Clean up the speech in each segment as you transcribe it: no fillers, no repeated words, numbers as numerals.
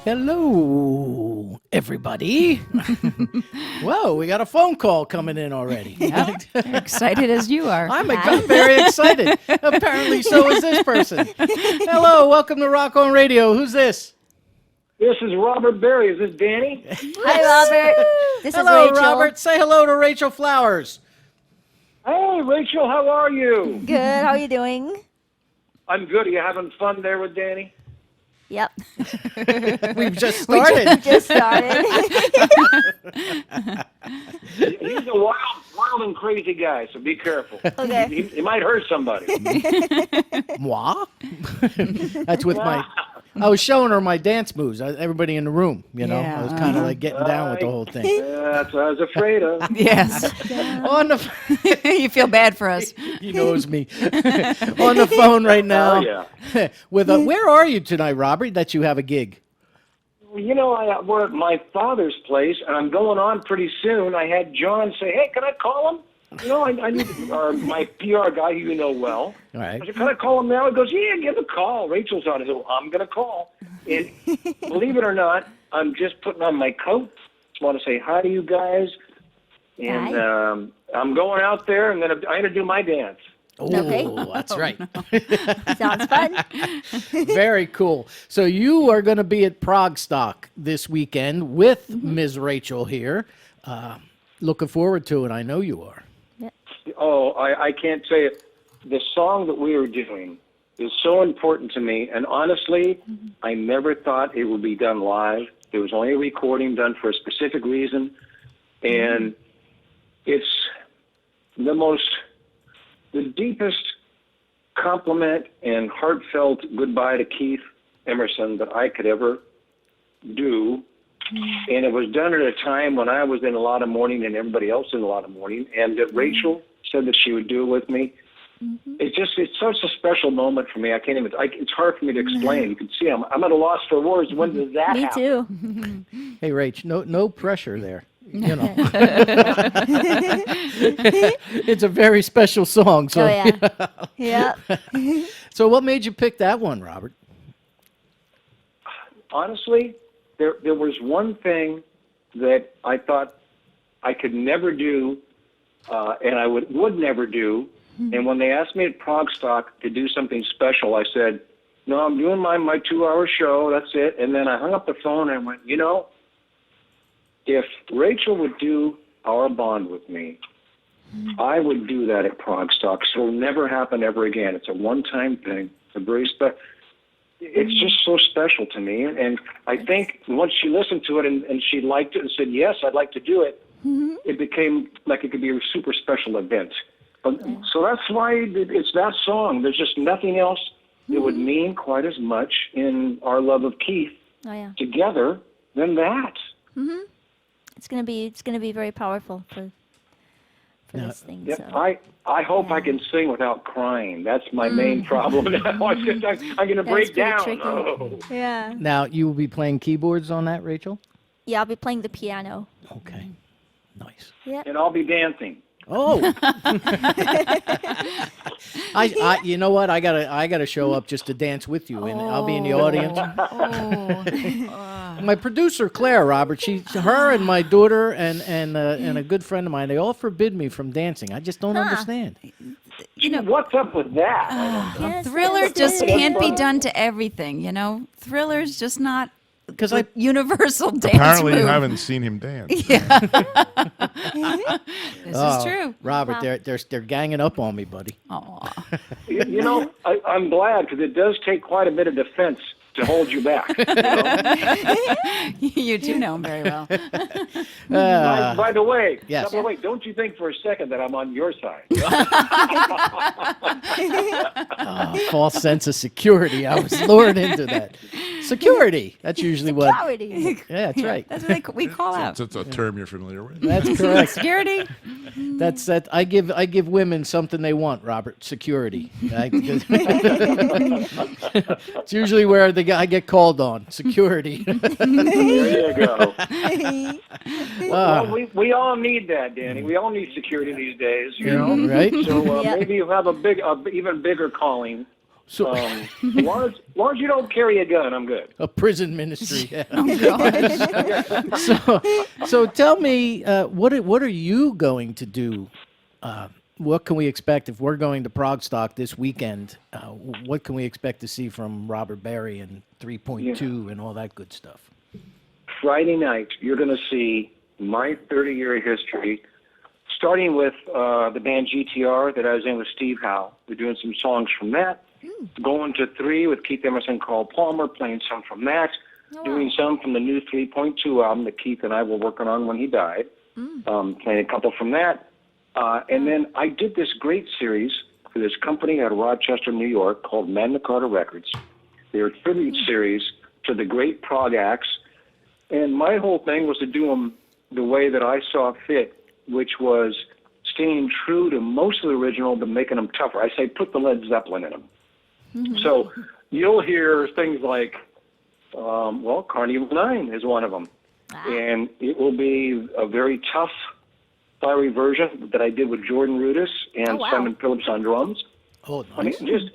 Hello, everybody. Whoa, we got a phone call coming in already. Yep. Excited as you are. I'm very excited. Apparently, so is this person. Hello, welcome to Rock on Radio. Who's this? This is Robert Berry. Is this Danny? Hi, Robert. This Hello, is Rachel. Robert. Say hello to Rachel Flowers. Hey, Rachel, how are you? Good. How are you doing? I'm good. Are you having fun there with Danny? Yep. We've just started. Just started. He's a wild and crazy guy, so be careful. Okay. He might hurt somebody. Moi? That's with my... I was showing her my dance moves. Everybody in the room, you know. Yeah, I was kind of like getting down with the whole thing. That's what I was afraid of. Yes. On the... You feel bad for us. He knows me. On the phone right now. Oh, yeah. With where are you tonight, Robert, that you have a gig? You know, we're at my father's place, and I'm going on pretty soon. I had John say, hey, can I call him? You know, I need my PR guy who you know well. All right. I said, can I call him now? He goes, yeah, give a call. Rachel's on. I said, well, I'm going to call. And believe it or not, I'm just putting on my coat. Just want to say hi to you guys. And I'm going out there, and then I'm going to do my dance. Oh, Okay. that's right. Sounds fun. Very cool. So you are going to be at Progstock this weekend with Ms. Rachel here. Looking forward to it. I know you are. Oh, I can't say it. The song that we are doing is so important to me. And honestly, I never thought it would be done live. There was only a recording done for a specific reason. And it's the deepest compliment and heartfelt goodbye to Keith Emerson that I could ever do. And it was done at a time when I was in a lot of mourning and everybody else in a lot of mourning. And that Rachel said that she would do it with me. It's such a special moment for me. I can't even, it's hard for me to explain. You can see I'm at a loss for words. When does that Me happen? too. Hey, Rach, no pressure there. You know, it's a very special song. So, Oh, yeah. Yeah. So what made you pick that one, Robert? Honestly, there was one thing that I thought I could never do, and I would never do. And when they asked me at Progstock to do something special, I said, no, I'm doing my 2-hour show. That's it. And then I hung up the phone and went, you know, if Rachel would do Our Bond with me, I would do that at Progstock. So it'll never happen ever again. It's a one-time thing. It's a very it's just so special to me. And I think once she listened to it and she liked it and said, yes, I'd like to do it, it became like it could be a super special event. So that's why it's that song. There's just nothing else that would mean quite as much in our love of Keith together than that. It's gonna be very powerful for this thing. Yep. So. I hope I can sing without crying. That's my main problem now. I'm going to break down. Oh. Yeah. Now, you will be playing keyboards on that, Rachel? Yeah, I'll be playing the piano. Okay. Nice. Yeah. And I'll be dancing. Oh, I you know what? I gotta show up just to dance with you, and I'll be in the audience. My producer Claire, Robert, her and my daughter and a good friend of mine, they all forbid me from dancing. I just don't understand. You know what's up with that? Yes, Thriller just yes. can't be done to everything, you know? Thriller's just not Because a universal dance Apparently move. you haven't seen him dance. This is true. Robert, they're ganging up on me, buddy. Aw. You know, I'm glad because it does take quite a bit of defense to hold you back. You know? You do know him very well. By the way, yes. Don't you think for a second that I'm on your side? False sense of security. I was lured into that. Security. That's usually what. Security. Yeah, that's right. That's what we call out. It's a term you're familiar with. That's correct. Security? That's that. I give women something they want, Robert. Security. It's usually where I get called on. Security. There you go. Well, we all need that, Danny. We all need security these days, you know. Right? So Yeah. maybe you have even bigger calling So as long as you don't carry a gun, I'm good. a prison ministry. Yeah. Oh, gosh. So tell me, what are you going to do? What can we expect if we're going to Progstock this weekend? What can we expect to see from Robert Barry and 3.2 and all that good stuff? Friday night, you're going to see my 30-year history, starting with the band GTR that I was in with Steve Howe. We're doing some songs from that. Going to 3 with Keith Emerson, Carl Palmer, playing some from that. Doing some from the new 3.2 album that Keith and I were working on when he died. Playing a couple from that. And then I did this great series for this company out of Rochester, New York, called Magna Carta Records. They're a tribute series to the great prog acts. And my whole thing was to do them the way that I saw fit, which was staying true to most of the original, but making them tougher. I say put the Led Zeppelin in them. So you'll hear things like, Carnival 9 is one of them. And it will be a very tough, fiery version that I did with Jordan Rudess and Simon Phillips on drums. Oh, I mean, nice. just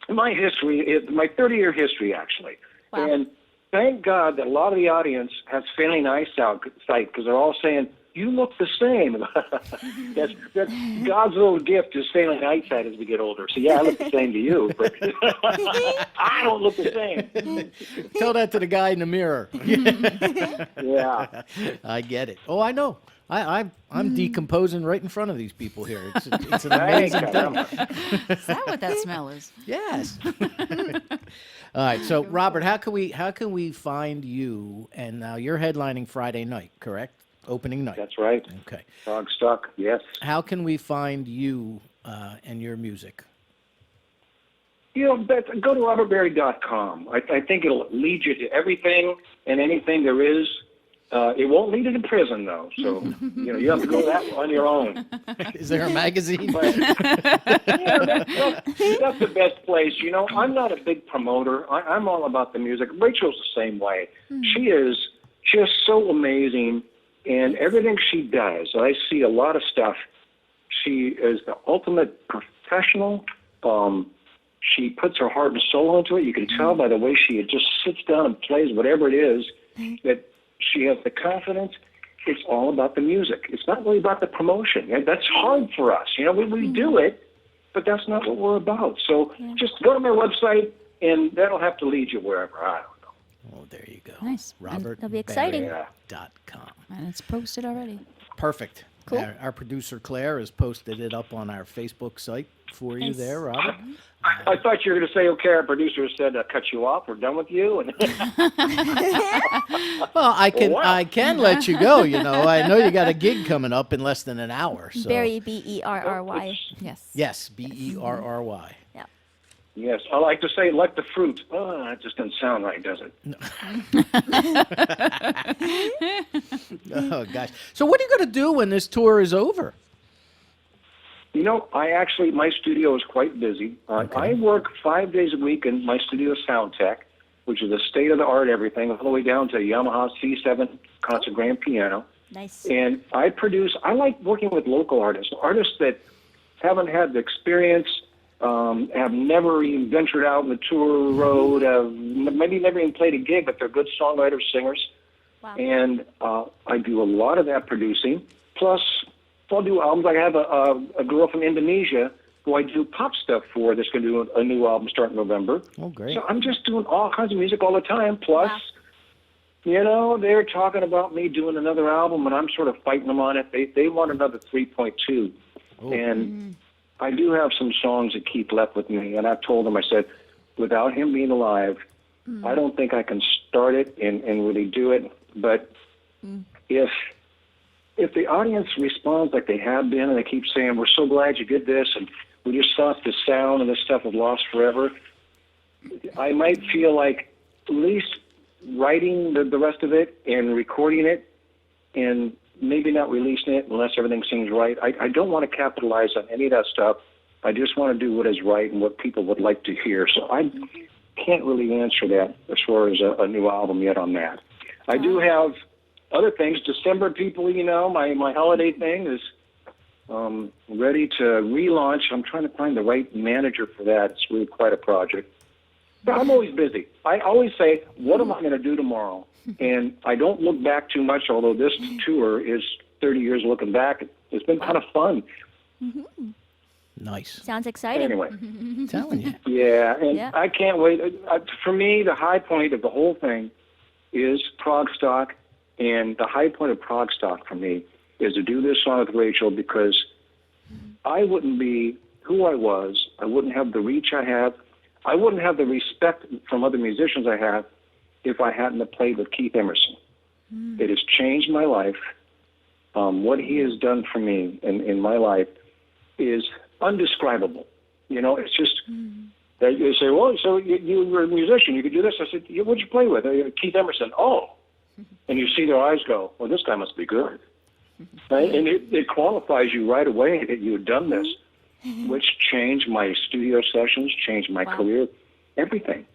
my history, my 30-year history, actually. Wow. And thank God that a lot of the audience has failing eyesight because they're all saying, you look the same. that's God's little gift is failing eyesight as we get older. So, yeah, I look the same to you, but I don't look the same. Tell that to the guy in the mirror. Yeah. I get it. Oh, I know. I'm decomposing right in front of these people here. It's an Thank amazing God. thing. Is that what that smell is? Yes. All right. So, Robert, how can we find you? And now you're headlining Friday night, correct? Opening night. That's right. Okay. Progstock, yes. How can we find you and your music? Go to robertberry.com. I think it'll lead you to everything and anything there is. It won't lead you to prison, though. So, you have to go that on your own. Is there a magazine? But, that's the best place. I'm not a big promoter. I'm all about the music. Rachel's the same way. She is just so amazing, and everything she does, I see a lot of stuff. She is the ultimate professional. She puts her heart and soul into it. You can tell by the way she just sits down and plays whatever it is that she has the confidence. It's all about the music. It's not really about the promotion. And that's hard for us. We do it, but that's not what we're about. So just go to my website, and that'll have to lead you wherever. I don't know. Oh, there you go. Nice. That'll be exciting. RobertBarry.com. And it's posted already. Perfect. Cool. Our producer Claire has posted it up on our Facebook site for you Nice. there, Robert. I thought you were going to say, okay, our producer said cut you off. We're done with you. And Well, I wow. can let you go. I know you got a gig coming up in less than an hour. So. Barry, Berry. Yes. Yes, Berry. yes, I like to say, like the fruit. Oh, that just doesn't sound right, does it? Oh gosh. So what are you going to do when this tour is over? My studio is quite busy. I work 5 days a week in my studio Sound Tech, which is a state-of-the-art everything, all the way down to Yamaha C7 concert grand piano. Nice. And I like working with local artists that haven't had the experience, have never even ventured out on the tour road, have maybe never even played a gig, but they're good songwriters, singers. Wow. And I do a lot of that producing. Plus, I'll do albums. I have a girl from Indonesia who I do pop stuff for that's going to do a new album starting November. Oh, great. So I'm just doing all kinds of music all the time. Plus, they're talking about me doing another album, and I'm sort of fighting them on it. They want another 3.2. Oh. And I do have some songs that Keith left with me, and I've told him, I said, without him being alive, I don't think I can start it and really do it. But if the audience responds like they have been, and they keep saying, we're so glad you did this, and we just thought the sound and this stuff was lost forever, I might feel like at least writing the rest of it and recording it and maybe not releasing it unless everything seems right. I don't want to capitalize on any of that stuff. I just want to do what is right and what people would like to hear. So I can't really answer that as far as a new album yet on that. I do have other things. December, people, my holiday thing is ready to relaunch. I'm trying to find the right manager for that. It's really quite a project. But I'm always busy. I always say, what am I going to do tomorrow? And I don't look back too much, although this tour is 30 years looking back. It's been kind of fun. Nice. Sounds exciting. Anyway. I'm telling you. Yeah, and Yeah. I can't wait. For me, the high point of the whole thing is Progstock, and the high point of Progstock for me is to do this song with Rachel, because I wouldn't be who I was. I wouldn't have the reach I have. I wouldn't have the respect from other musicians I have if I hadn't have played with Keith Emerson. It has changed my life. What he has done for me in my life is undescribable. You know, it's just that you say, well, so you were a musician, you could do this. I said, what'd you play with? Keith Emerson. Oh. And you see their eyes go, well, this guy must be good. Right? And it qualifies you right away that you had done this, which changed my studio sessions, changed my career, everything.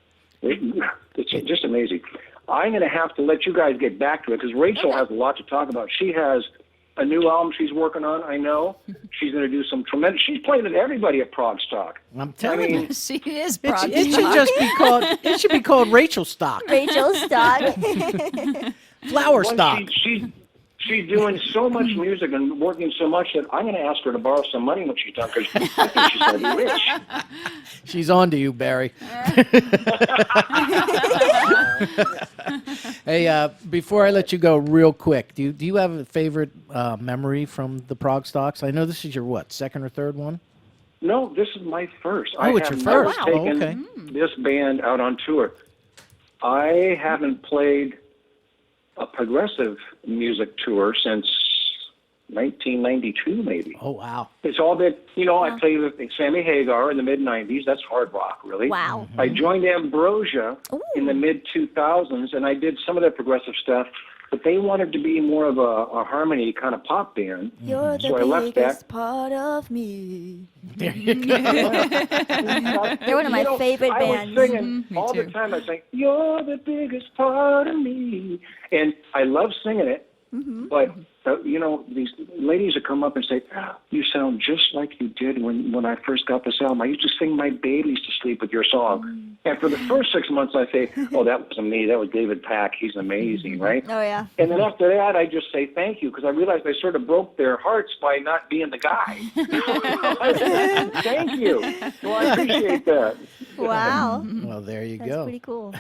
It's just amazing. I'm going to have to let you guys get back to it, because Rachel has a lot to talk about. She has a new album she's working on, I know. She's going to do some tremendous... She's playing with everybody at Progstock. I'm telling you. She is It Progstock. should just be called. It should be called Rachel Stock, Rachel Stock. Flower Well, Stock. She's doing so much music and working so much that I'm going to ask her to borrow some money when she's done, because I think she's going to be rich. She's on to you, Barry. Hey, before I let you go, real quick, do you have a favorite memory from the Progstocks? I know this is your second or third one? No, this is my first. Oh, it's your first. I have never Oh, okay. taken this band out on tour. I haven't played a progressive music tour since 1992, maybe. Oh, wow. It's all been, I played with Sammy Hagar in the mid-90s. That's hard rock, really. Wow. I joined Ambrosia in the mid-2000s, and I did some of their progressive stuff, but they wanted to be more of a harmony kind of pop band. You're the So I left biggest that. part of me. There you go. They're one of my favorite bands. I was singing all the time. I was saying, "You're the biggest part of me," and I love singing it. But these ladies would come up and say, "You sound just like you did when I first got this album. I used to sing my babies to sleep with your song." And for the first 6 months, I say, "Oh, that wasn't me. That was David Pack. He's amazing, right?" Oh, yeah. And then after that, I just say thank you, because I realized I sort of broke their hearts by not being the guy. Thank you. Well, I appreciate that. Wow. Well, there you That's go. pretty cool.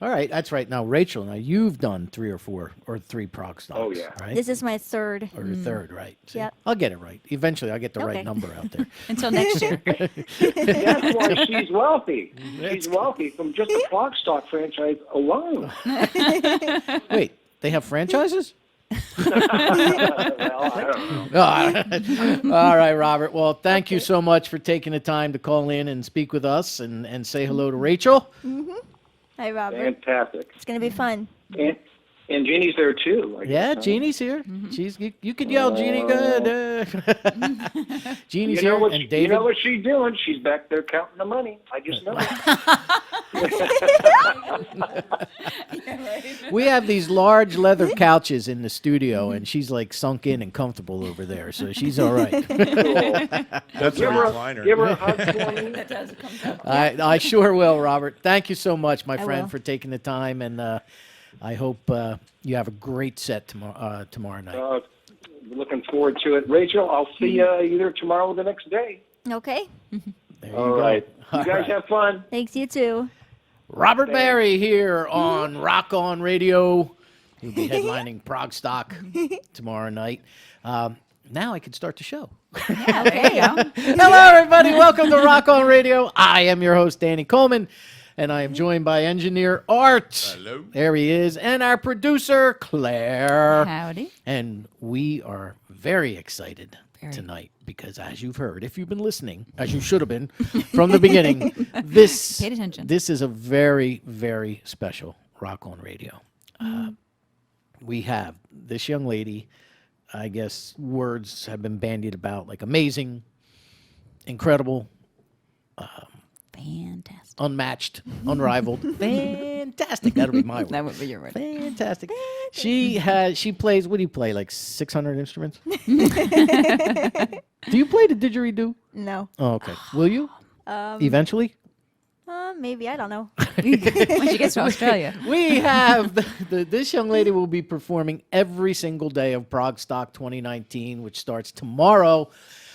All right, that's right. Now, Rachel, you've done 3 or 4 or 3 Progstocks, Oh, yeah. right? This is my third. Or your third, right? See, Yep. I'll get it right. Eventually, I'll get the Okay. right number out there. Until next year. That's why she's wealthy. She's wealthy from just the Progstock franchise alone. Wait, they have franchises? Well, I don't know. All right, Robert. Well, thank you so much for taking the time to call in and speak with us and say hello to Rachel. Hi, Robert. Fantastic. It's going to be fun. And Jeannie's there, too. I Yeah, guess. Jeannie's here. She's you could yell, Jeannie, good. Jeannie's You know here, what? and David. You know what she's doing? She's back there counting the money. I just know it. We have these large leather couches in the studio, and she's like sunk in and comfortable over there, so she's all right. Cool. That's a Give her recliner. a hug for me. I sure will, Robert. Thank you so much, my friend, will. for taking the time, and I hope you have a great set tomorrow night. Looking forward to it. Rachel, I'll see you either tomorrow or the next day. Okay. There you All go. right. All You guys right. have fun. Thanks, you too. Robert Barry here on Rock On Radio. He'll be headlining Progstock tomorrow night. Now I can start the show. There you go. Hello, everybody. Welcome to Rock On Radio. I am your host, Danny Coleman, and I am joined by engineer Art. Hello. There he is. And our producer, Claire. Howdy. And we are very excited Very. tonight because, as you've heard, if you've been listening, as you should have been from the beginning, this Paid attention. This is a very, very special Rock On Radio. We have this young lady. I guess words have been bandied about like amazing, incredible, Fantastic. unmatched, unrivaled, fantastic. Fantastic. That'll be my word. That would be your word. Fantastic. She plays, what do you play, like 600 instruments? Do you play the didgeridoo? No. Oh, okay. Will you? Eventually? Maybe, I don't know. When she gets to Australia. We have, this young lady will be performing every single day of Progstock 2019, which starts tomorrow.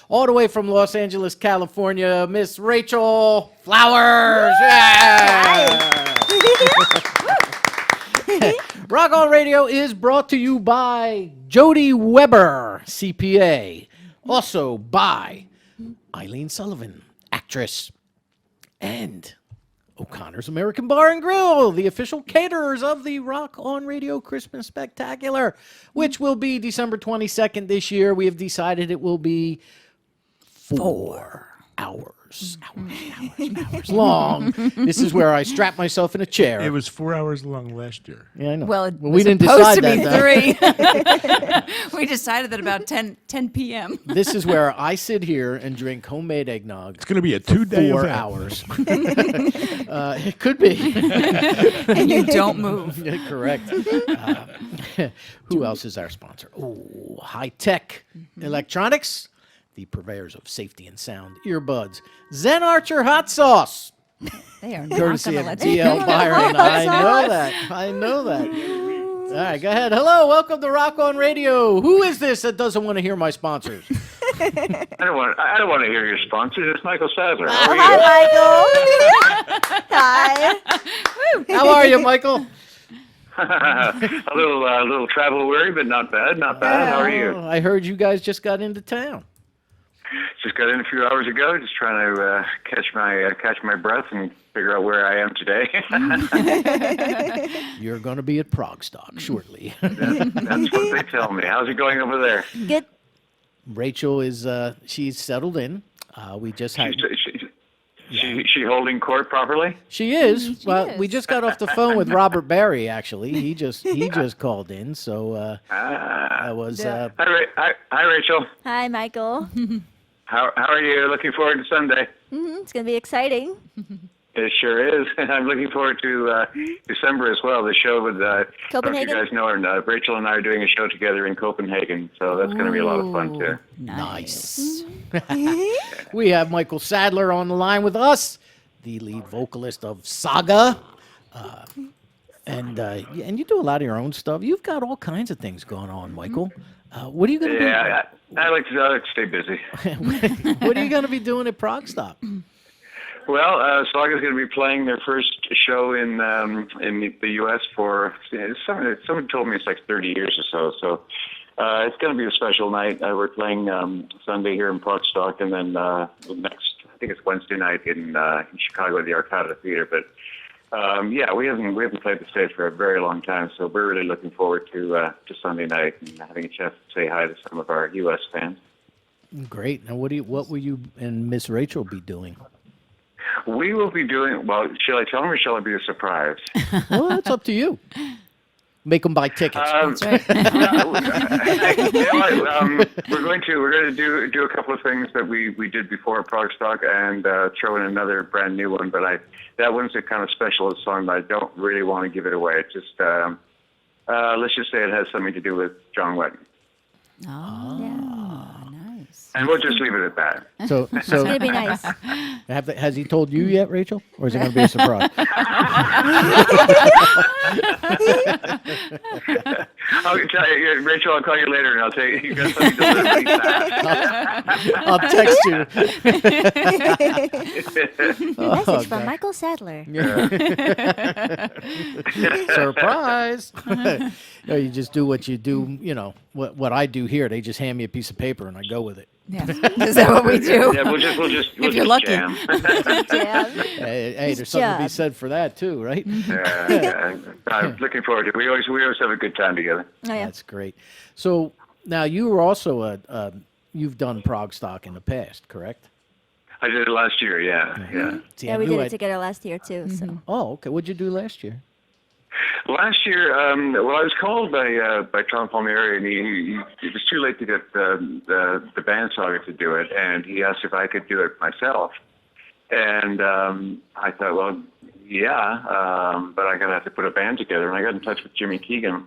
All the way from Los Angeles, California, Miss Rachel Flowers. Yeah! Rock On Radio is brought to you by Jody Weber, CPA. Also by Eileen Sullivan, actress. And O'Connor's American Bar and Grill, the official caterers of the Rock On Radio Christmas Spectacular, which will be December 22nd this year. We have decided it will be 4 hours long. This is where I strap myself in a chair. It was 4 hours long last year. Yeah, I know. Well, it we was didn't supposed decide to that. be 3. We decided that about 10 p.m. This is where I sit here and drink homemade eggnog. It's going to be a 2-day 4 event. hours. It could be. And you don't move. Yeah, correct. Who else is our sponsor? Oh, High Tech Electronics, the purveyors of safety and sound earbuds. Zen Archer Hot Sauce, They are not going courtesy to of let you DL Byron. I know that. All right, go ahead. Hello, welcome to Rock On Radio. Who is this that doesn't want to hear my sponsors? I don't want to hear your sponsor. It's Michael Sadler. How are you? Hi, Michael. Hi. How are you, Michael? a little travel weary, but not bad. Not bad. How are you? Oh, I heard you guys just got into town. Just got in a few hours ago. Just trying to catch my breath and figure out where I am today. You're going to be at Progstock shortly. That's what they tell me. How's it going over there? Good. Rachel is she's settled in. We just had. She holding court properly? She is. Well, is. we just got off the phone with Robert Barry. Actually, he just called in. So that was. Hi, Rachel. Hi, Michael. How are you? Looking forward to Sunday. It's going to be exciting. It sure is. And I'm looking forward to December as well. The show with, I don't know if Copenhagen? you guys know, Rachel and I are doing a show together in Copenhagen. So that's going to be a lot of fun, too. Nice. We have Michael Sadler on the line with us, the lead vocalist of Saga. And you do a lot of your own stuff. You've got all kinds of things going on, Michael. What are you going to Yeah, I like to stay busy. What are you going to be doing at Progstock? Well, Saga's going to be playing their first show in the U.S. for, someone told me it's like 30 years or so. So it's going to be a special night. We're playing Sunday here in Progstock, and then next, I think it's Wednesday night in Chicago at the Arcada Theater. But yeah, we haven't played the stage for a very long time, so we're really looking forward to Sunday night and having a chance to say hi to some of our U.S. fans. Great. Now, what will you and Miss Rachel be doing? We will be doing, well, shall I tell them or shall it be a surprise? Well, it's up to you. Make them buy tickets. That's right. We're going to do a couple of things that we did before at Progstock and throw in another brand new one. But that one's a kind of specialist song, but I don't really want to give it away. It's just let's just say it has something to do with John Wetton, Oh, nice. and we'll just leave it at that. So It's going to be nice. has he told you yet, Rachel, or is it going to be a surprise? Rachel, I'll call you later, and I'll tell you. You got something to do. I'll text you. Message from Michael Sadler. Surprise! No, you just do what you do. You know what I do here. They just hand me a piece of paper and I go with it. Yeah. Is that what we do? Yeah, we'll just If you're lucky. jam. Yeah. Hey, there's something to be job. said for that too, right? Yeah, I'm looking forward to it. We always have a good time together. Oh, yeah. That's great. So now you were also you've done Progstock in the past, correct? I did it last year. Yeah. See, Yeah, I we knew did I- it together last year, too. So. Oh, okay. What'd you do last year? Last year, well, I was called by Tom Palmieri, and it was too late to get the band Saga to do it, and he asked if I could do it myself. And I thought, well, but I'm going to have to put a band together. And I got in touch with Jimmy Keegan.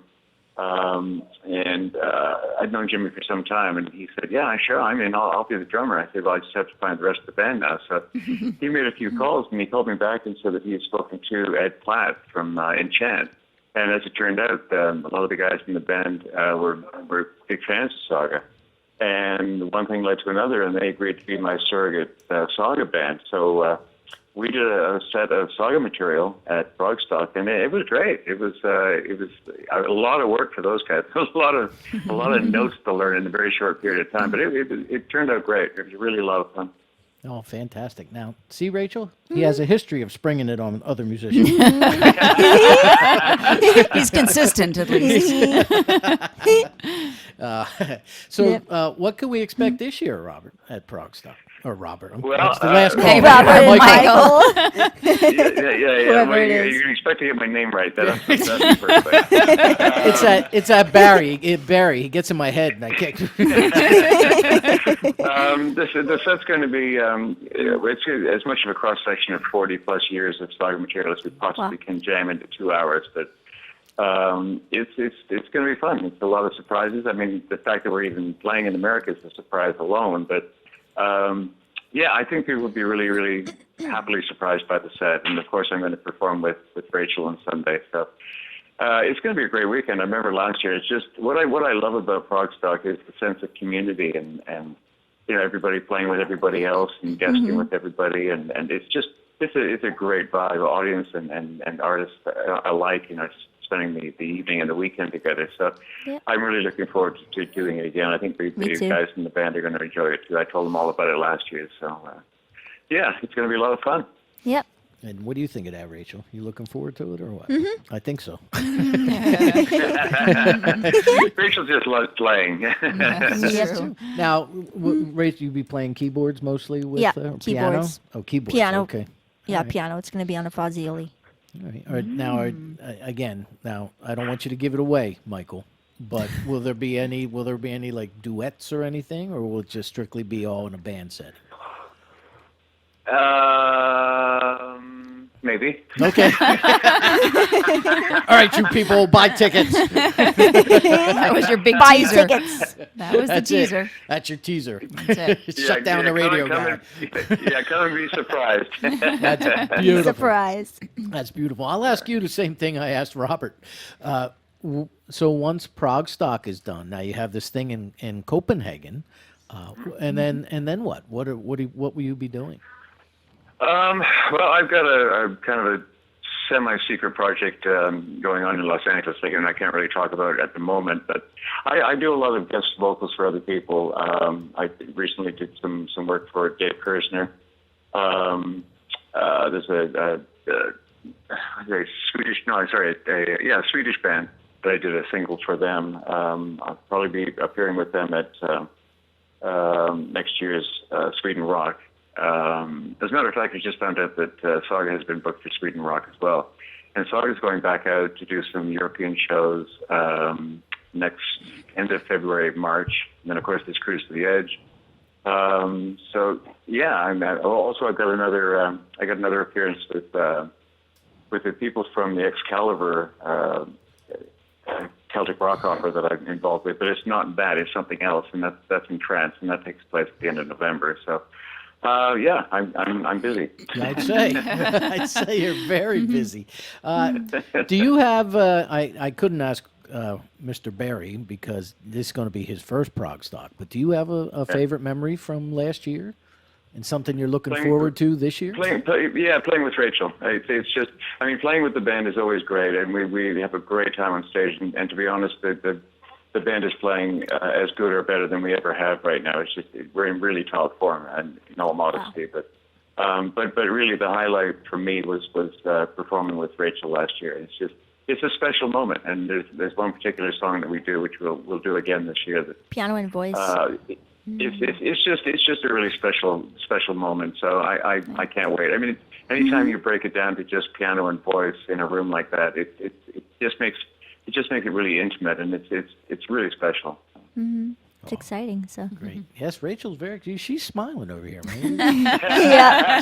I'd known Jimmy for some time, and he said, "Yeah, sure, I'm in. I'll be the drummer." I said, "Well, I just have to find the rest of the band now." So he made a few calls, and he called me back and said that he had spoken to Ed Platt from Enchant. And as it turned out, a lot of the guys in the band were big fans of Saga. And one thing led to another, and they agreed to be my surrogate Saga band. So we did a set of Saga material at Progstock, and it was great. It was a lot of work for those guys. There was a lot of notes to learn in a very short period of time, but it turned out great. It was really a lot of fun. Oh, fantastic. Now, see, Rachel? He has a history of springing it on other musicians. He's consistent, at least. What can we expect this year, Robert, at Progstock? Or Robert. Well, that's the last call. hey, Robert and Michael. Yeah. Whoever it You is. can expect to get my name right. That's the first thing. It's that Barry. Barry. He gets in my head, and I can't. The set's going to be it's as much of a cross section of 40+ years of Saga material as we possibly can jam into 2 hours. But it's going to be fun. It's a lot of surprises. I mean, the fact that we're even playing in America is a surprise alone. But I think people will be really, really happily surprised by the set. And of course, I'm going to perform with Rachel on Sunday. So it's going to be a great weekend. I remember last year. It's just what I love about Progstock is the sense of community and everybody playing with everybody else and guesting with everybody, and it's a great vibe, audience and artists alike. Spending the evening and the weekend together. So I'm really looking forward to doing it again. I think the guys in the band are going to enjoy it too. I told them all about it last year. So it's going to be a lot of fun. Yep. And what do you think of that, Rachel? You looking forward to it or what? I think so. Rachel just loves playing. Yes. Now, Rachel, you be playing keyboards mostly with piano? Keyboards. Oh, keyboards. Piano. Okay. Yeah, All right. piano. It's going to be on a Fazioli. All right. All right. Now, again, I don't want you to give it away, Michael. But will there be any like duets or anything, or will it just strictly be all in a band set? Maybe. Okay. All right, you people, buy tickets. That was your big Buy teaser. tickets. That was the That's teaser. it. That's your teaser. That's it. Shut down the radio guy. Come and be surprised. That's beautiful. Surprise. That's beautiful. I'll ask you the same thing I asked Robert. So once Progstock is done, now you have this thing in Copenhagen, and then what? What will you be doing? Well, I've got a kind of a semi-secret project going on in Los Angeles and I can't really talk about it at the moment, but I do a lot of guest vocals for other people. I recently did some work for Dave Kersner. There's a Swedish band that I did a single for them. I'll probably be appearing with them at next year's Sweden Rock. As a matter of fact, I just found out that Saga has been booked for Sweden Rock as well. And Saga's going back out to do some European shows next end of February, March. And then, of course, there's Cruise to the Edge. I've got another appearance with the people from the Excalibur Celtic rock opera that I'm involved with. But it's not that; it's something else, and that's in France, and that takes place at the end of November. So. I'm busy. I'd say you're very busy. Do you have? I couldn't ask Mr. Barry because this is going to be his first Progstock. But do you have a favorite memory from last year, and something you're looking forward to this year? Playing with Rachel. It's just, playing with the band is always great, and we have a great time on stage. And to be honest, the band is playing as good or better than we ever have right now. It's just we're in really top form, and in all modesty. Wow. But really the highlight for me was performing with Rachel last year. It's a special moment, and there's one particular song that we do, which we'll do again this year. Piano and voice. It's just a really special moment. So I can't wait. Anytime you break it down to just piano and voice in a room like that, it just makes it really intimate, and it's really special. Mm-hmm. It's exciting. So Great. Yes, Rachel's she's smiling over here, man. yeah.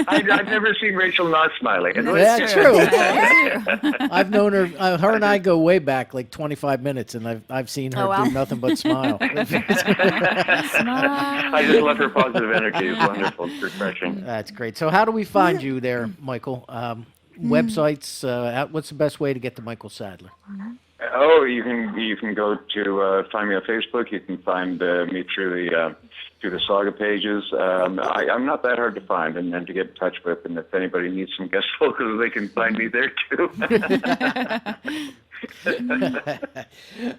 I've never seen Rachel not smiling. That's true. I've known her. Her and I go way back, like 25 minutes, and I've seen her Oh, wow. do nothing but smile. I just love her positive energy. It's wonderful. It's refreshing. That's great. So, how do we find you there, Michael? Websites. What's the best way to get to Michael Sadler? Oh, you can go to find me on Facebook. You can find me through the Saga pages. I'm not that hard to find and to get in touch with. And if anybody needs some guest vocals, they can find me there too.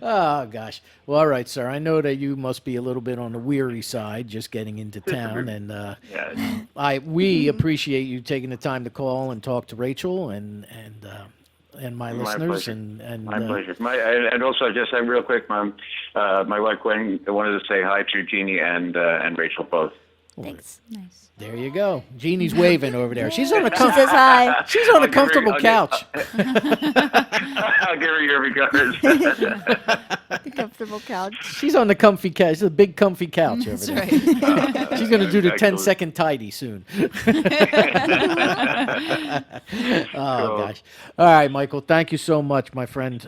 Oh gosh. Well, all right, sir. I know that you must be a little bit on the weary side, just getting into town, and Yeah. we appreciate you taking the time to call and talk to Rachel and my listeners pleasure. and My pleasure. And also, just real quick, my wife Gwen wanted to say hi to Jeannie and Rachel both. Thanks. Nice. there you go. Jeannie's waving over there. She's on a She says hi. she's on a comfortable couch. I'll give her your regards. The comfortable couch. She's on the comfy couch. It's a big comfy couch over That's there. right. She's going to do the Excellent. 10-second tidy soon. Oh, gosh. All right, Michael, thank you so much, my friend.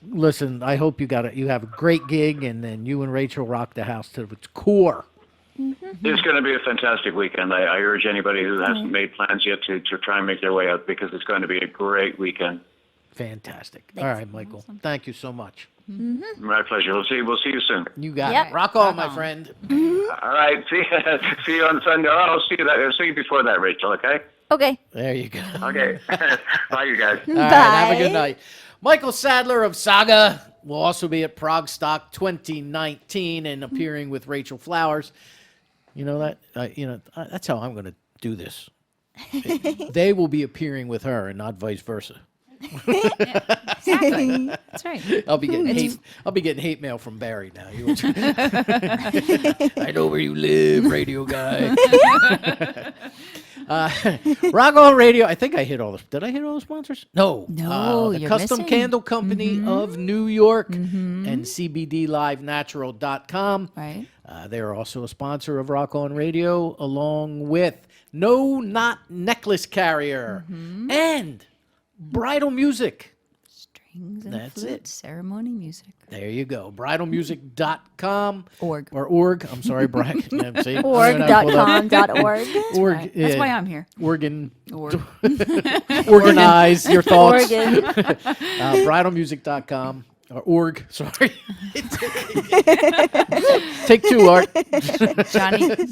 Listen, I hope you have a great gig, and then you and Rachel rock the house to its core. It's going to be a fantastic weekend. I urge anybody who hasn't made plans yet to try and make their way out, because it's going to be a great weekend. Fantastic. All right, Michael. Thank you so much. My pleasure. We'll see you soon. You got Yep. it. Rock on, Rock my on. friend. All right. See you on Sunday. Oh, I'll see you before that, Rachel. Okay. Okay. There you go. Okay. Bye, you guys. All right, have a good Bye. night. Michael Sadler of Saga will also be at Progstock 2019 and appearing with Rachel Flowers. You know that? That's how I'm going to do this. They will be appearing with her and not vice versa. Exactly. That's right. I'll be getting hate mail from Barry now. I know where you live, radio guy. Rock On Radio. I think I hit all the. Did I hit all the sponsors? No. No, The you're Custom missing. Candle Company of New York and CBDLiveNatural.com. Right. They are also a sponsor of Rock On Radio, along with No Knot Necklace Carrier and Bridal Music. Strings and That's flute it. ceremony music. There you go. Bridalmusic.com. Org. Or org. I'm sorry, Brian. See? Org.com.org. Org. Right. That's why I'm here. Organ. Org. Organize your thoughts. Oregon. Bridalmusic.com. Or org. Sorry. Take two, Art.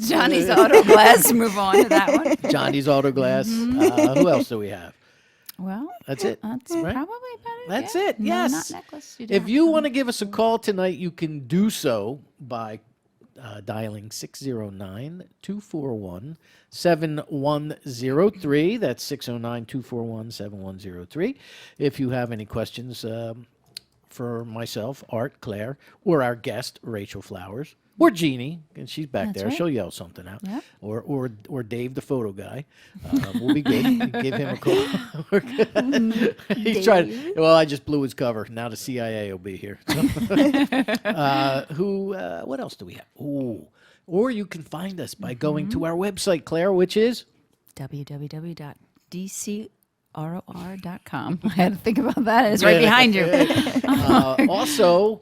Johnny's Auto Glass. Move on to that one. Johnny's Auto Glass. Who else do we have? Well, That's it. that's Right? probably about it. That's yeah. it. No, Yes. not necklace. If you want to give us a call tonight, you can do so by dialing 609-241-7103. That's 609-241-7103. If you have any questions for myself, Art, Claire, or our guest, Rachel Flowers, or Jeannie, and she's back That's there. right. She'll yell something out. Yep. Or Dave, the photo guy. We'll be good. You give him a call. He's trying. Well, I just blew his cover. Now the CIA will be here. What else do we have? Ooh. Or you can find us by going to our website, Claire, which is www.dcror.com. I had to think about that. It's right behind you. also,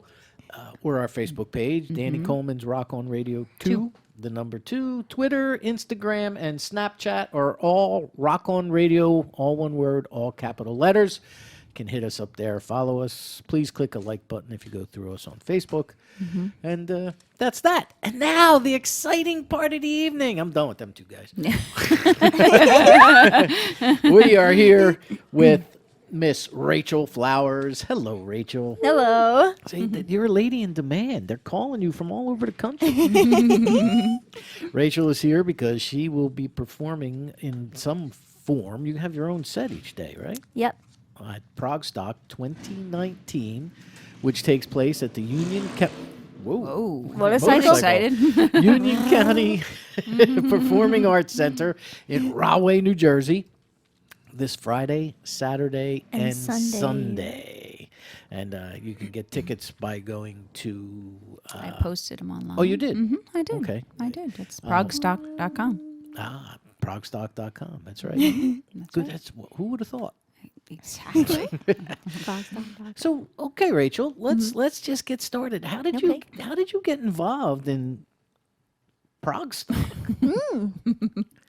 we're our Facebook page, Danny Coleman's Rock On Radio 2, the number 2. Twitter, Instagram, and Snapchat are all Rock On Radio, all one word, all capital letters. You can hit us up there, follow us. Please click a like button if you go through us on Facebook. And that's that. And now the exciting part of the evening. I'm done with them two guys. We are here with Miss Rachel Flowers. Hello, Rachel. Hello. See, you're a lady in demand. They're calling you from all over the country. Rachel is here because she will be performing in some form. You have your own set each day, right? Yep. At Progstock 2019, which takes place at the Union County. Whoa. Motorcycle? Excited. Union County Performing Arts Center in Rahway, New Jersey, this Friday, Saturday, And and Sunday. Sunday. And you can get tickets by going to. I posted them online. Oh, you did? I did. Okay. I did. It's progstock.com. Progstock.com. That's right. That's Good. right. Who would have thought? Exactly. So, okay, Rachel, let's just get started. How did Okay. you get involved in Progstock?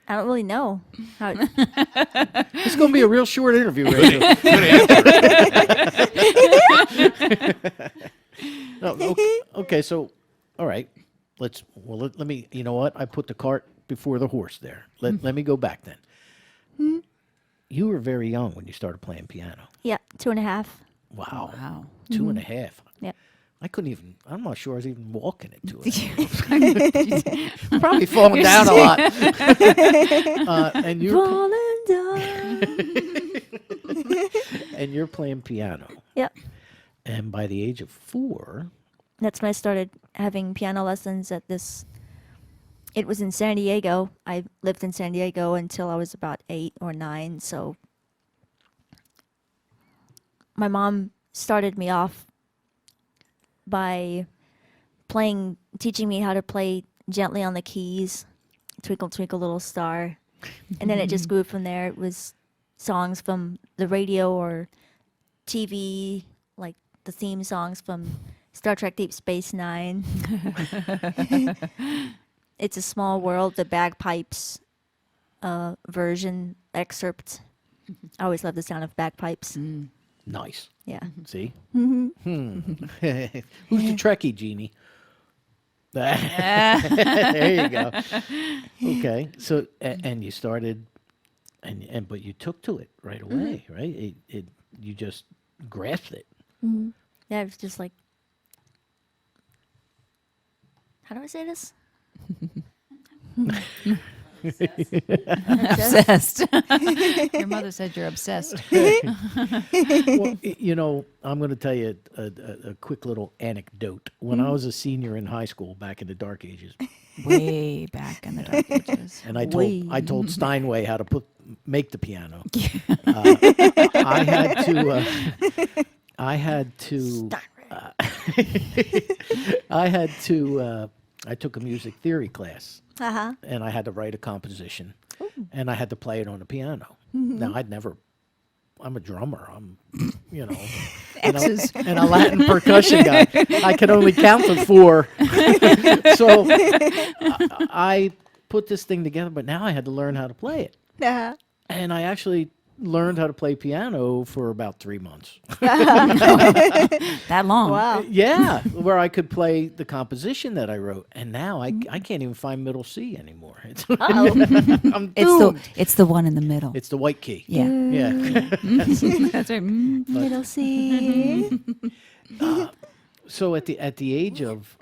I don't really know how. It's going to be a real short interview, Rachel. No, okay, so all right, let me. You know what? I put the cart before the horse there. Let me go back then. You were very young when you started playing piano. Yeah, 2.5. Wow. Wow. 2.5. Yep. I couldn't even. I'm not sure I was even walking at 2.5. Probably falling down a lot. And you're Falling down. and you're playing piano. Yep. And by the age of 4, That's when I started having piano lessons at this. It was in San Diego. I lived in San Diego until I was about 8 or 9. So my mom started me off by teaching me how to play Gently on the Keys, Twinkle Twinkle Little Star. And then it just grew from there. It was songs from the radio or TV, like the theme songs from Star Trek Deep Space Nine. It's a Small World, the bagpipes version excerpt. I always love the sound of bagpipes. nice. Yeah. See? Who's the Trekkie, Jeannie? There you go. Okay. So, and you started, but you took to it right away, right? You just grasped it. Yeah, it was just like, how do I say this? Obsessed. Your mother said you're obsessed. Well, I'm going to tell you a quick little anecdote. When I was a senior in high school back in the dark ages, Way back in the dark ages. and I told Steinway how to make the piano. I took a music theory class, Uh-huh. and I had to write a composition, and I had to play it on the piano. Now, I'm a drummer. I'm, and a Latin percussion guy. I could only count to 4. So I put this thing together, but now I had to learn how to play it. Uh-huh. And I actually learned how to play piano for about 3 months. That long. Wow. Yeah, where I could play the composition that I wrote. And now I can't even find middle C anymore. I'm doomed. It's the one in the middle. It's the white key. Yeah. Yeah. That's right. Middle C. So at the age of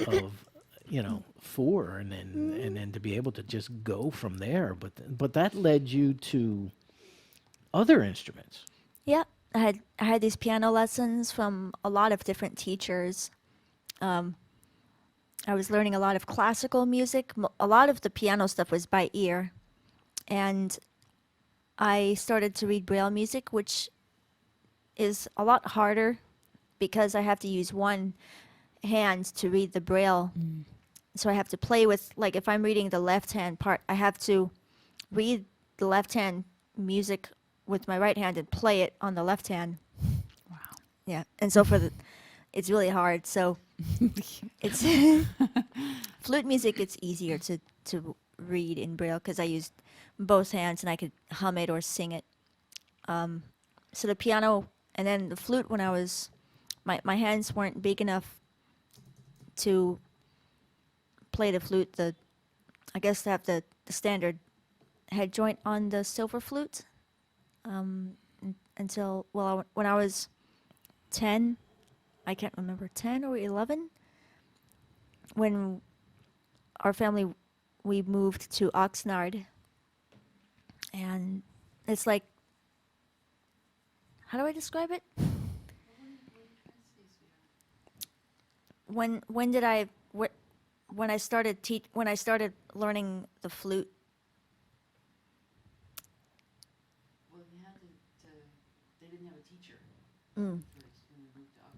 4, and then to be able to just go from there, but that led you to other instruments. Yeah, I had these piano lessons from a lot of different teachers. I was learning a lot of classical music. A lot of the piano stuff was by ear, and I started to read Braille music, which is a lot harder because I have to use one hand to read the Braille. So I have to play with, like, if I'm reading the left-hand part, I have to read the left-hand music with my right hand and play it on the left hand. Wow. Yeah, and so it's really hard. So it's flute music. It's easier to read in Braille because I used both hands and I could hum it or sing it. So the piano and then the flute. When I was, my hands weren't big enough to play the flute. I guess to have the standard head joint on the silver flute. Until when I was 10, I can't remember, 10 or 11, when our family, we moved to Oxnard, and it's like, how do I describe it? When I started learning the flute.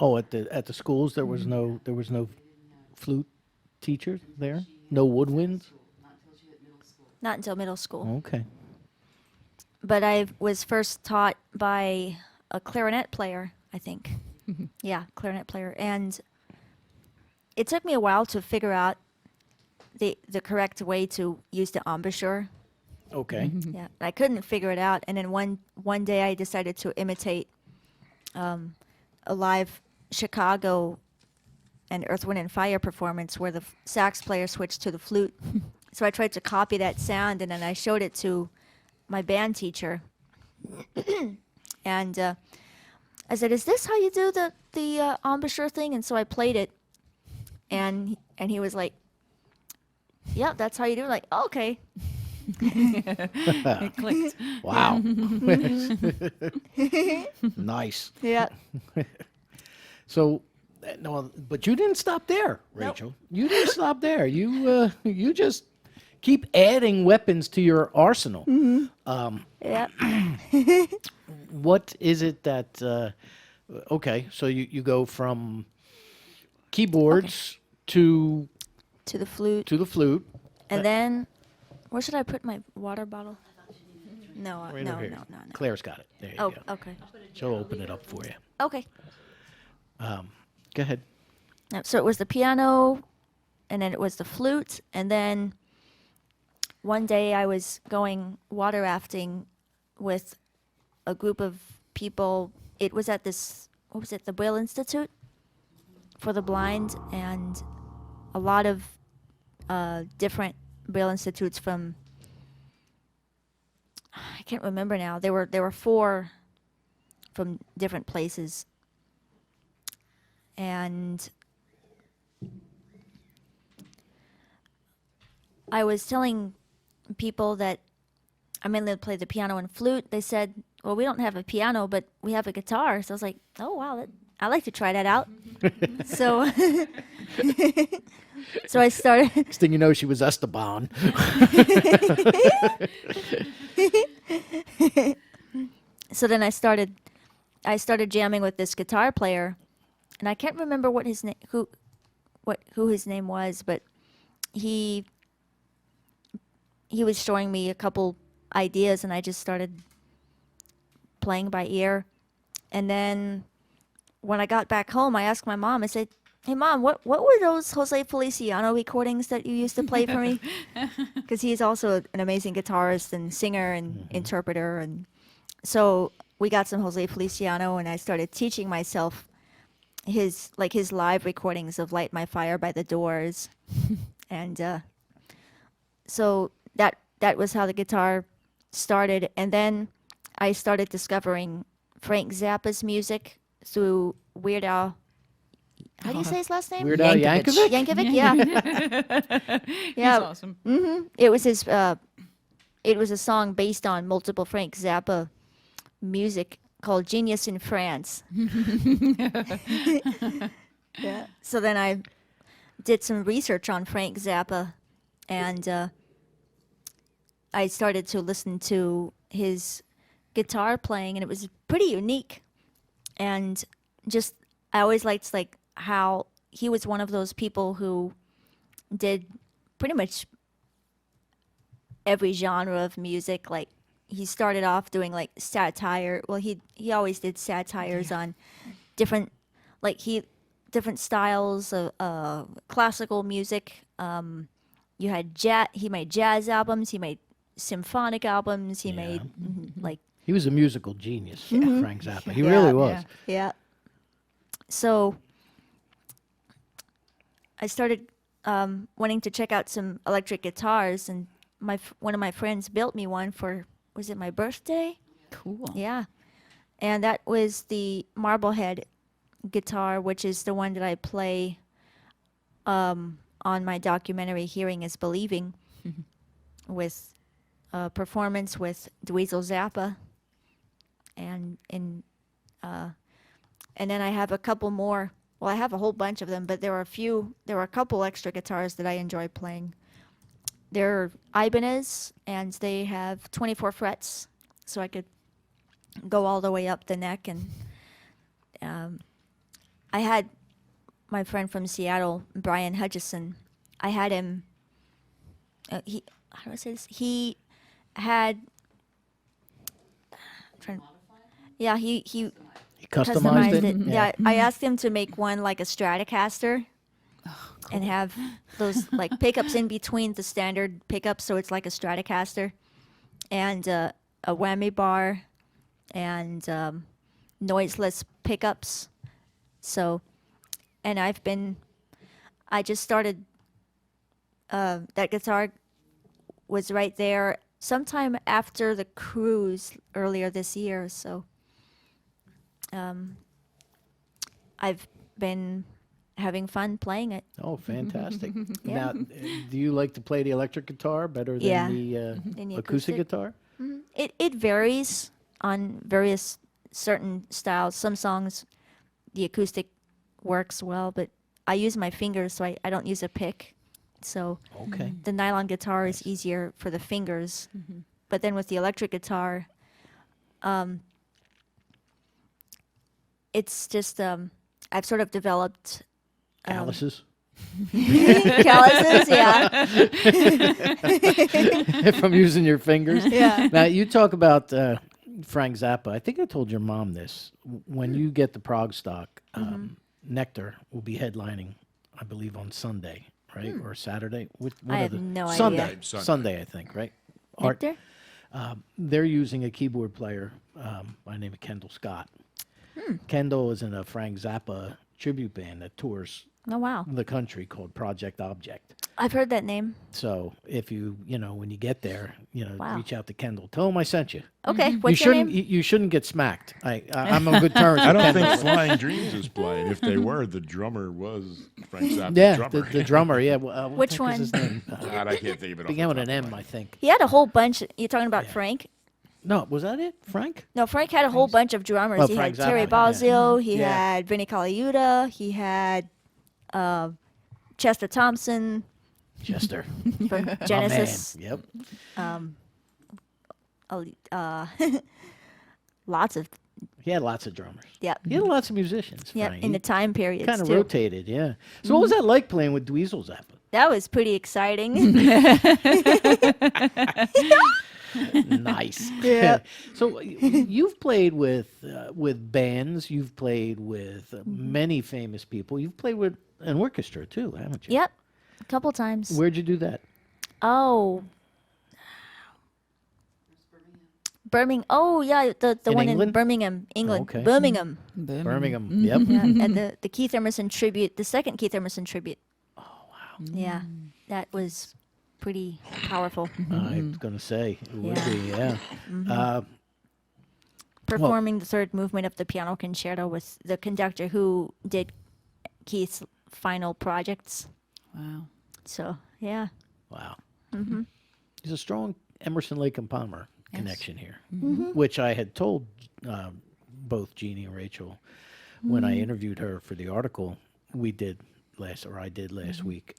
Oh, at the schools there was no flute teacher there. No woodwinds. Not until middle school. Okay. But I was first taught by a clarinet player, I think. Yeah, clarinet player. And it took me a while to figure out the correct way to use the embouchure. Okay. Yeah, I couldn't figure it out. And then one day I decided to imitate a live Chicago and Earth, Wind, and Fire performance where the sax player switched to the flute. So I tried to copy that sound, and then I showed it to my band teacher. And I said, "Is this how you do the embouchure thing?" And so I played it, and he was like, "Yeah, that's how you do it." Like, oh, okay. It clicked. Wow. Nice. Yeah. So, no, but you didn't stop there, Rachel. You didn't stop there. You just keep adding weapons to your arsenal. Yeah. What is it that? Okay, so you go from keyboards to To the flute. the flute. And then, where should I put my water bottle? No, Right no, over no, here. no, no. Claire's got it. There you Oh, go. okay. She'll open it up for you. Okay. Go ahead. So it was the piano, and then it was the flute, and then one day I was going water rafting with a group of people. It was at this, what was it, the Braille Institute for the Blind, and a lot of different Braille Institutes from, I can't remember now. There were 4 from different places. And I was telling people that I mainly play the piano and flute. They said, "Well, we don't have a piano, but we have a guitar." So I was like, "Oh wow, I'd like to try that out." So, so I started. Next thing you know, she was Esteban. So then I started jamming with this guitar player, and I can't remember what his name, who his name was, but he was showing me a couple ideas, and I just started playing by ear. And then when I got back home, I asked my mom. I said, "Hey, Mom, what were those Jose Feliciano recordings that you used to play for me?" Because he's also an amazing guitarist and singer and interpreter. And so we got some Jose Feliciano, and I started teaching myself his live recordings of "Light My Fire" by the Doors. And so that was how the guitar started. And then I started discovering Frank Zappa's music through Weird Al. How do you say his last name? Weird Al Yankovic? Yankovic, yeah. Yeah. He's awesome. It was his. It was a song based on multiple Frank Zappa music called "Genius in France." Yeah. So then I did some research on Frank Zappa, and I started to listen to his guitar playing, and it was pretty unique. And just I always liked how he was one of those people who did pretty much every genre of music. Like he started off doing satire. Well, he always did satires on different different styles of classical music. You had jazz. He made jazz albums. He made symphonic albums. He made He was a musical genius, Frank Zappa. He really was. Yeah. So I started wanting to check out some electric guitars, and one of my friends built me one for, was it my birthday? Cool. Yeah. And that was the Marblehead guitar, which is the one that I play on my documentary Hearing is Believing with a performance with Dweezil Zappa. And then I have a couple more. Well, I have a whole bunch of them, but there were a couple extra guitars that I enjoy playing. They're Ibanez, and they have 24 frets, so I could go all the way up the neck. And I had my friend from Seattle, Brian Hutchison. I had him. He how do I say this? He had. Yeah, he Customized it. Yeah, I asked him to make one like a Stratocaster, and have those like pickups in between the standard pickups, so it's like a Stratocaster, and a whammy bar, and noiseless pickups. So, and I just started. That guitar was right there sometime after the cruise earlier this year. So, I've been having fun playing it. Oh, fantastic. Yeah. Now, do you like to play the electric guitar better than Yeah. the the acoustic acoustic. guitar? It varies on various certain styles. Some songs, the acoustic works well, but I use my fingers, so I don't use a pick. So Okay. the nylon guitar is easier for the fingers. But then with the electric guitar, it's just I've sort of developed Calluses? calluses. Yeah, From using your fingers? yeah. Now, you talk about Frank Zappa. I think I told your mom this. When you get the Progstock, Nectar will be headlining, I believe, on Sunday, right? Or Saturday? What I are have the- no idea. Sunday. Sunday. Sunday, I think, right? Art- Nectar? They're using a keyboard player by the name of Kendall Scott. Kendall is in a Frank Zappa tribute band that tours Oh wow, the country called Project Object. I've heard that name. So if you when you get there, Wow. reach out to Kendall. Tell him I sent you. Okay, You what's your shouldn't. name? You shouldn't get smacked. I'm on good terms. I with don't Kendall. think Flying Dreams is playing. If they were, the drummer was Frank Zappa's Yeah, drummer. the drummer. Yeah. What Which the heck is his one? name? God, I can't think of it. off Began the with an top of M, my I think. He had a whole bunch. You're talking about Frank? No, was that it? Frank? No, Frank had a whole bunch of drummers. Oh, He Frank had Terry Zappa, yeah. Bozzio. He Yeah. had Vinnie Colaiuta. He had Chester Thompson Chester. from My Genesis. man. Yep. Lots of He had lots of drummers. yeah, He had lots of musicians. yeah. Frank. In the time periods kind of too. rotated. Yeah. So what was that like playing with Dweezil Zappa? That was pretty exciting. Nice. Yeah. So you've played with bands. You've played with many famous people. You've played with an orchestra too, haven't you? Yep, a couple times. Where'd you do that? Oh. Birmingham. Oh yeah, the In one England? in Birmingham, England. Okay. Birmingham. Birmingham. Yep. Yeah, and the Keith Emerson tribute, the second Keith Emerson tribute. Oh wow. Yeah, that was pretty powerful. I was gonna say it would Yeah. be. Yeah. Performing the third movement of the piano concerto with the conductor who did Keith's final projects. Wow. So yeah. Wow. There's a strong Emerson, Lake and Palmer connection here, which I had told both Jeannie and Rachel when I interviewed her for the article I did last week.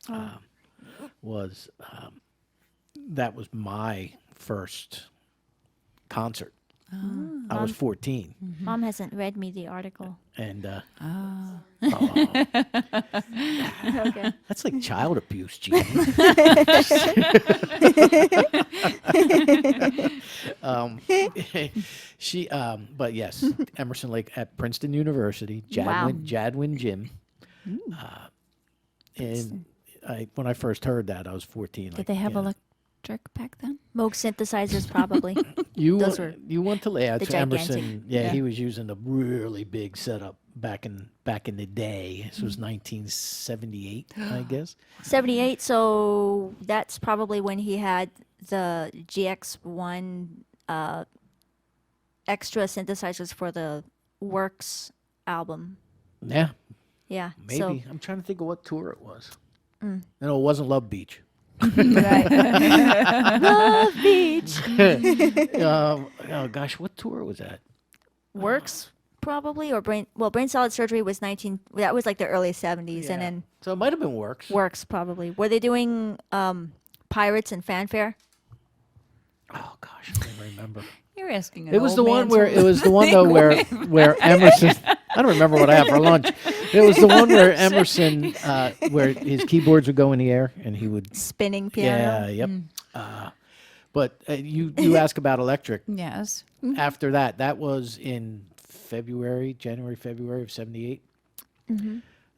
Was that was my first concert. I was 14, Mom hasn't read me the article. and Okay. that's like child abuse, Jeannie. But yes, Emerson Lake at Princeton University, Jadwin Gym. And when I first heard that, I was 14. Did they have electric back then? Moog synthesizers probably. You were you want to lay out the to Emerson? gigantic. Yeah, he was using a really big setup back in the day. This Mm-hmm. was 1978, I guess. 78, so that's probably when he had the GX1 extra synthesizers for the Works album. Yeah, Yeah. maybe. So, I'm trying to think of what tour it was. No, it wasn't Love Beach. right. Love Beach. Oh gosh, what tour was that? Works probably, or Brain Solid Surgery was that was like the early 70s, and then So it might have been Works. Works probably. Were they doing Pirates and Fanfare? Oh gosh, I don't remember. You're asking. It was the one where though where Emerson. I don't remember what I had for lunch, It was the one where Emerson, where his keyboards would go in the air and he would. Spinning piano. Yeah. Yep. But you ask about electric. Yes. After that was in January, February of '78.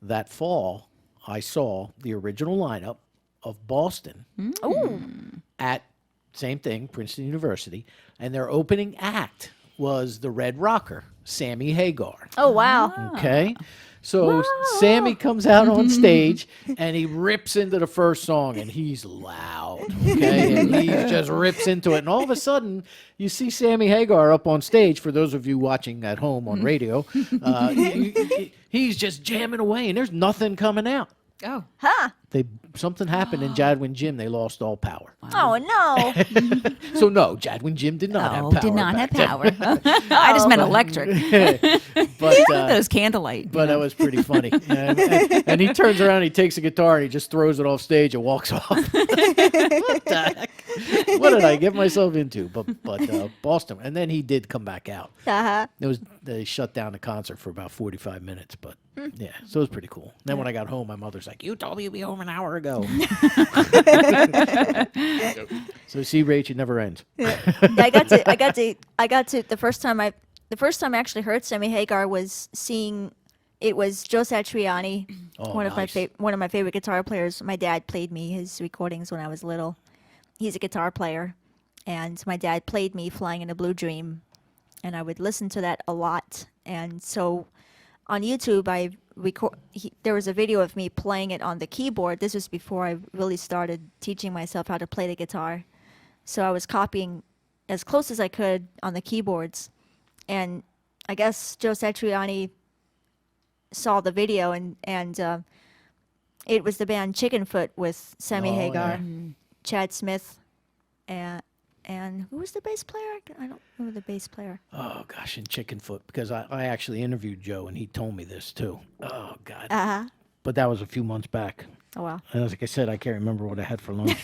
That fall, I saw the original lineup of Boston at same thing, Princeton University, and their opening act was the Red Rocker, Sammy Hagar. Oh, wow. Okay. So Sammy comes out on stage and he rips into the first song and he's loud. Okay. And he just rips into it. And all of a sudden, you see Sammy Hagar up on stage. For those of you watching at home on radio, he's just jamming away and there's nothing coming out. Oh. Huh. Something happened in Jadwin Gym. They lost all power. Oh, no. So no, Jadwin Gym did not have Oh, power. did not have back power. I just meant electric. then. But Those candlelight. But that was pretty funny. And he turns around, he takes a guitar, and he just throws it off stage and walks off. What the heck? What did I get myself into? But Boston. And then he did come back out. Uh-huh. They shut down the concert for about 45 minutes. But yeah, so it was pretty cool. Then when I got home, my mother's like, "You told me you'd be home an hour ago." So see, Rach, it never ends. I got to the first time I actually heard Sammy Hagar was seeing it was Joe Satriani, Oh, one of nice. one of my favorite guitar players. My dad played me his recordings when I was little. He's a guitar player, and my dad played me Flying in a Blue Dream, and I would listen to that a lot. And so on YouTube, there was a video of me playing it on the keyboard. This was before I really started teaching myself how to play the guitar. So I was copying as close as I could on the keyboards. And I guess Joe Satriani saw the video, and it was the band Chickenfoot with Sammy Oh, Hagar, yeah. Chad Smith, and who was the bass player? I don't remember the bass player. Oh, gosh, and Chickenfoot, because I actually interviewed Joe, and he told me this, too. Oh, God. Uh-huh. But that was a few months back. Oh, wow. And like I said, I can't remember what I had for lunch.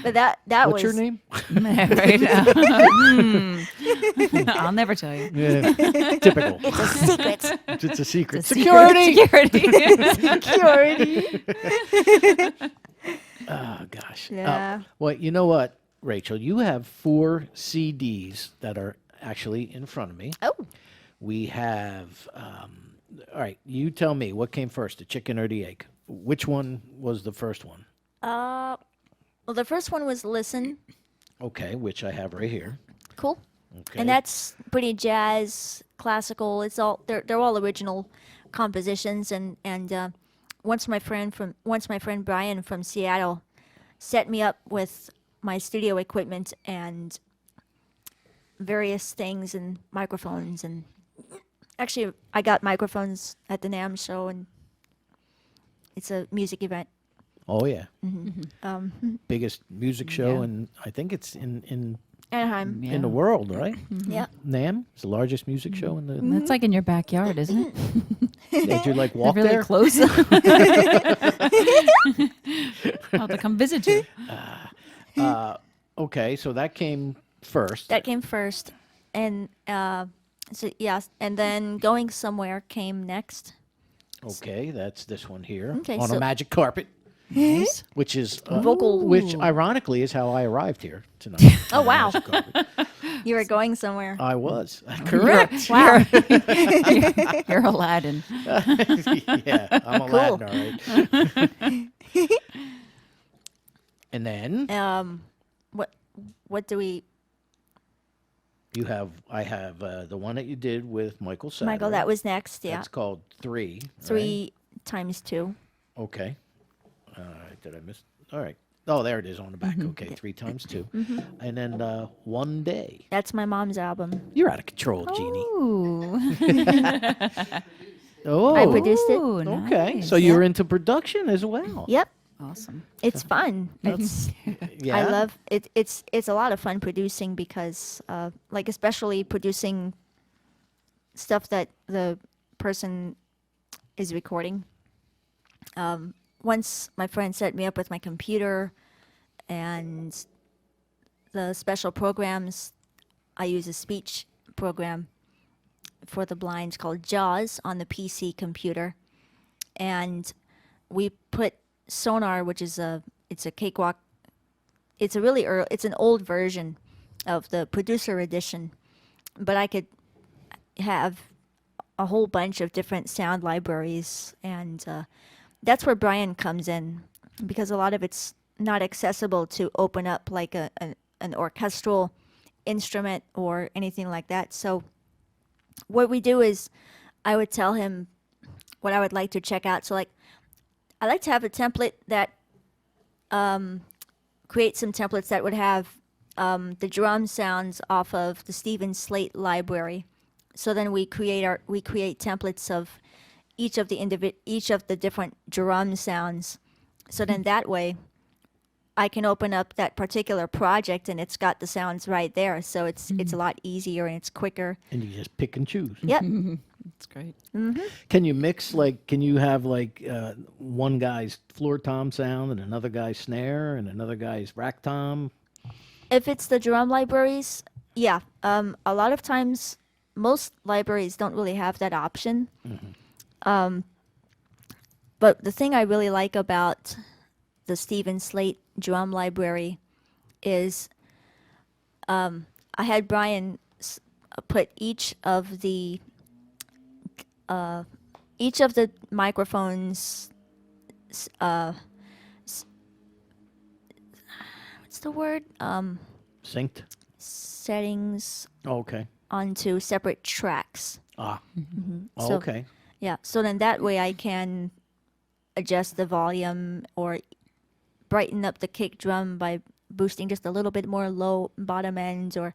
But that What's was... your name? Right. I'll never tell you. Yeah, typical. It's a secret. It's a secret. It's a security. Security. Oh, gosh. Yeah. Well, you know what, Rachel? You have 4 CDs that are actually in front of me. Oh. We have, all right, you tell me, what came first, the chicken or the egg? Which one was the first one? Well, the first one was Listen. Okay, which I have right here. Cool. Okay. And that's pretty jazz, classical. It's all they're all original compositions. And once my friend Brian from Seattle set me up with my studio equipment and various things and microphones, and actually I got microphones at the NAMM show, and it's a music event. Oh, yeah. Mm-hmm. Biggest music show, Yeah. and I think it's in Anaheim. in the world, right? Yeah. NAMM is the largest music show in the. That's like in your backyard, isn't it? Yeah, did you like walk really there? close. I'll have to come visit you. Okay, so that came first. That came first, and so yes, and then Going Somewhere came next. Okay, that's this one here Okay, on a so- magic carpet, Nice. which is Vocal. which ironically is how I arrived here tonight. Oh, on a wow. magic carpet. You were going somewhere. I was correct. Wow. You're Aladdin. Yeah, I'm Aladdin, all right. And then What do we? I have the one that you did with Michael Sadler. Michael, that was next. Yeah, That's called 3. right? 3 times 2. Okay. Did I miss? All right. Oh, there it is on the back. Okay, 3 times 2. And then One Day. That's my mom's album. You're out of control, Jeannie. Ooh. Oh, I produced it. Ooh, okay. nice. So you're into production as well. Yep, Awesome. it's fun. It's Yeah. I love it. It's a lot of fun producing because, like, especially producing stuff that the person is recording. Once my friend set me up with my computer and the special programs, I use a speech program, for the blind called JAWS on the PC computer, and we put Sonar, which is it's a cakewalk. It's a really it's an old version of the producer edition, but I could have a whole bunch of different sound libraries, and that's where Brian comes in, because a lot of it's not accessible to open up like an orchestral instrument or anything like that. So what we do is I would tell him what I would like to check out. So like I like to have a template that create some templates that would have the drum sounds off of the Stephen Slate library. So then we create templates of each of the different drum sounds. So then that way I can open up that particular project and it's got the sounds right there. So it's a lot easier and it's quicker. And you just pick and choose. Yep. That's great. Can you mix, like, can you have like one guy's floor tom sound and another guy's snare and another guy's rack tom? If it's the drum libraries, yeah. A lot of times, most libraries don't really have that option. But the thing I really like about the Stephen Slate drum library is I had Brian put each of the microphones what's the word Synced? settings Oh, okay. onto separate tracks. Oh, So- okay. Yeah, so then that way I can adjust the volume or brighten up the kick drum by boosting just a little bit more low bottom ends or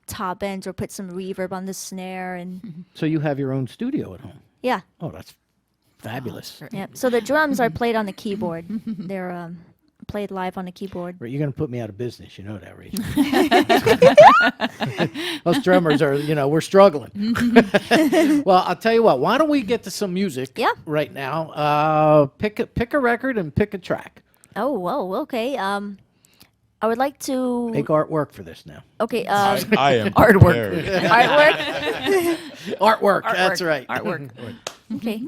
top ends, or put some reverb on the snare. And So you have your own studio at home? yeah, Oh, that's fabulous. yeah. So the drums are played on the keyboard. They're played live on the keyboard. Right, you're going to put me out of business, you know that, Rachel. Us drummers are, we're struggling. Well, I'll tell you what, why don't we get to some music Yeah. right now? Pick a record and pick a track. Oh, whoa, okay. I would like to. Make artwork for this now. Okay. I am Artwork. prepared. Artwork. Artwork, that's right. Artwork. Okay.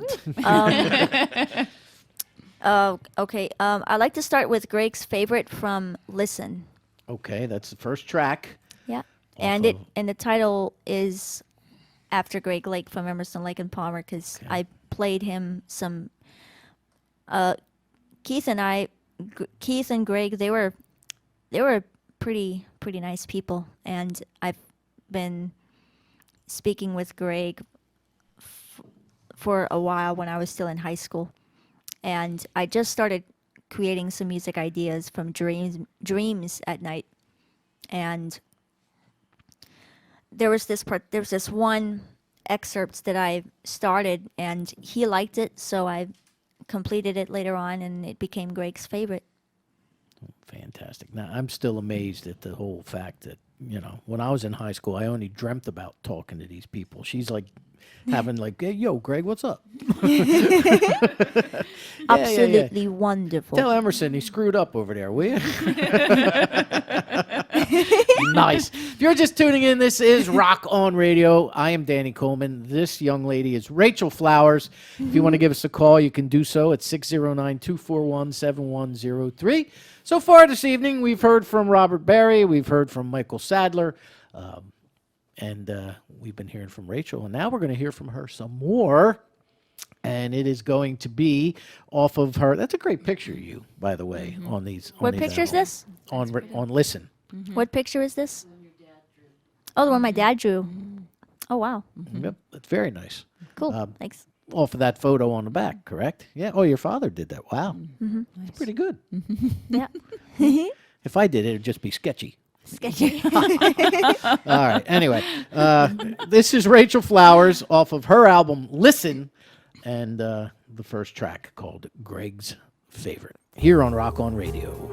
Okay. I'd like to start with Greg's favorite from Listen. Okay, that's the first track. Yeah. And the title is after Greg Lake from Emerson, Lake and Palmer, because I played him some. Keith and Greg, they were pretty nice people, and I've been speaking with Greg for a while when I was still in high school, and I just started creating some music ideas from dreams at night, and there was this one excerpt that I started, and he liked it, so I completed it later on, and it became Greg's favorite. Fantastic. Now, I'm still amazed at the whole fact that, when I was in high school, I only dreamt about talking to these people. She's like having like, hey, yo, Greg, what's up? Absolutely wonderful. Tell Emerson he screwed up over there, will you? Nice. If you're just tuning in, this is Rock on Radio. I am Danny Coleman. This young lady is Rachel Flowers. If you want to give us a call, you can do so at 609-241-7103. So far this evening, we've heard from Robert Barry. We've heard from Michael Sadler. And we've been hearing from Rachel. And now we're going to hear from her some more. And it is going to be off of her. That's a great picture of you, by the way, on these. What picture is this? On Listen. What picture is this? Oh, the one my dad drew. Oh, wow. Yep, that's very nice. Cool. Thanks. Off of that photo on the back, correct? Yeah. Oh, your father did that. Wow. That's pretty good. Yeah. If I did it, it'd just be sketchy. Sketchy. All right. Anyway, this is Rachel Flowers off of her album Listen, and the first track called Greg's Favorite here on Rock on Radio.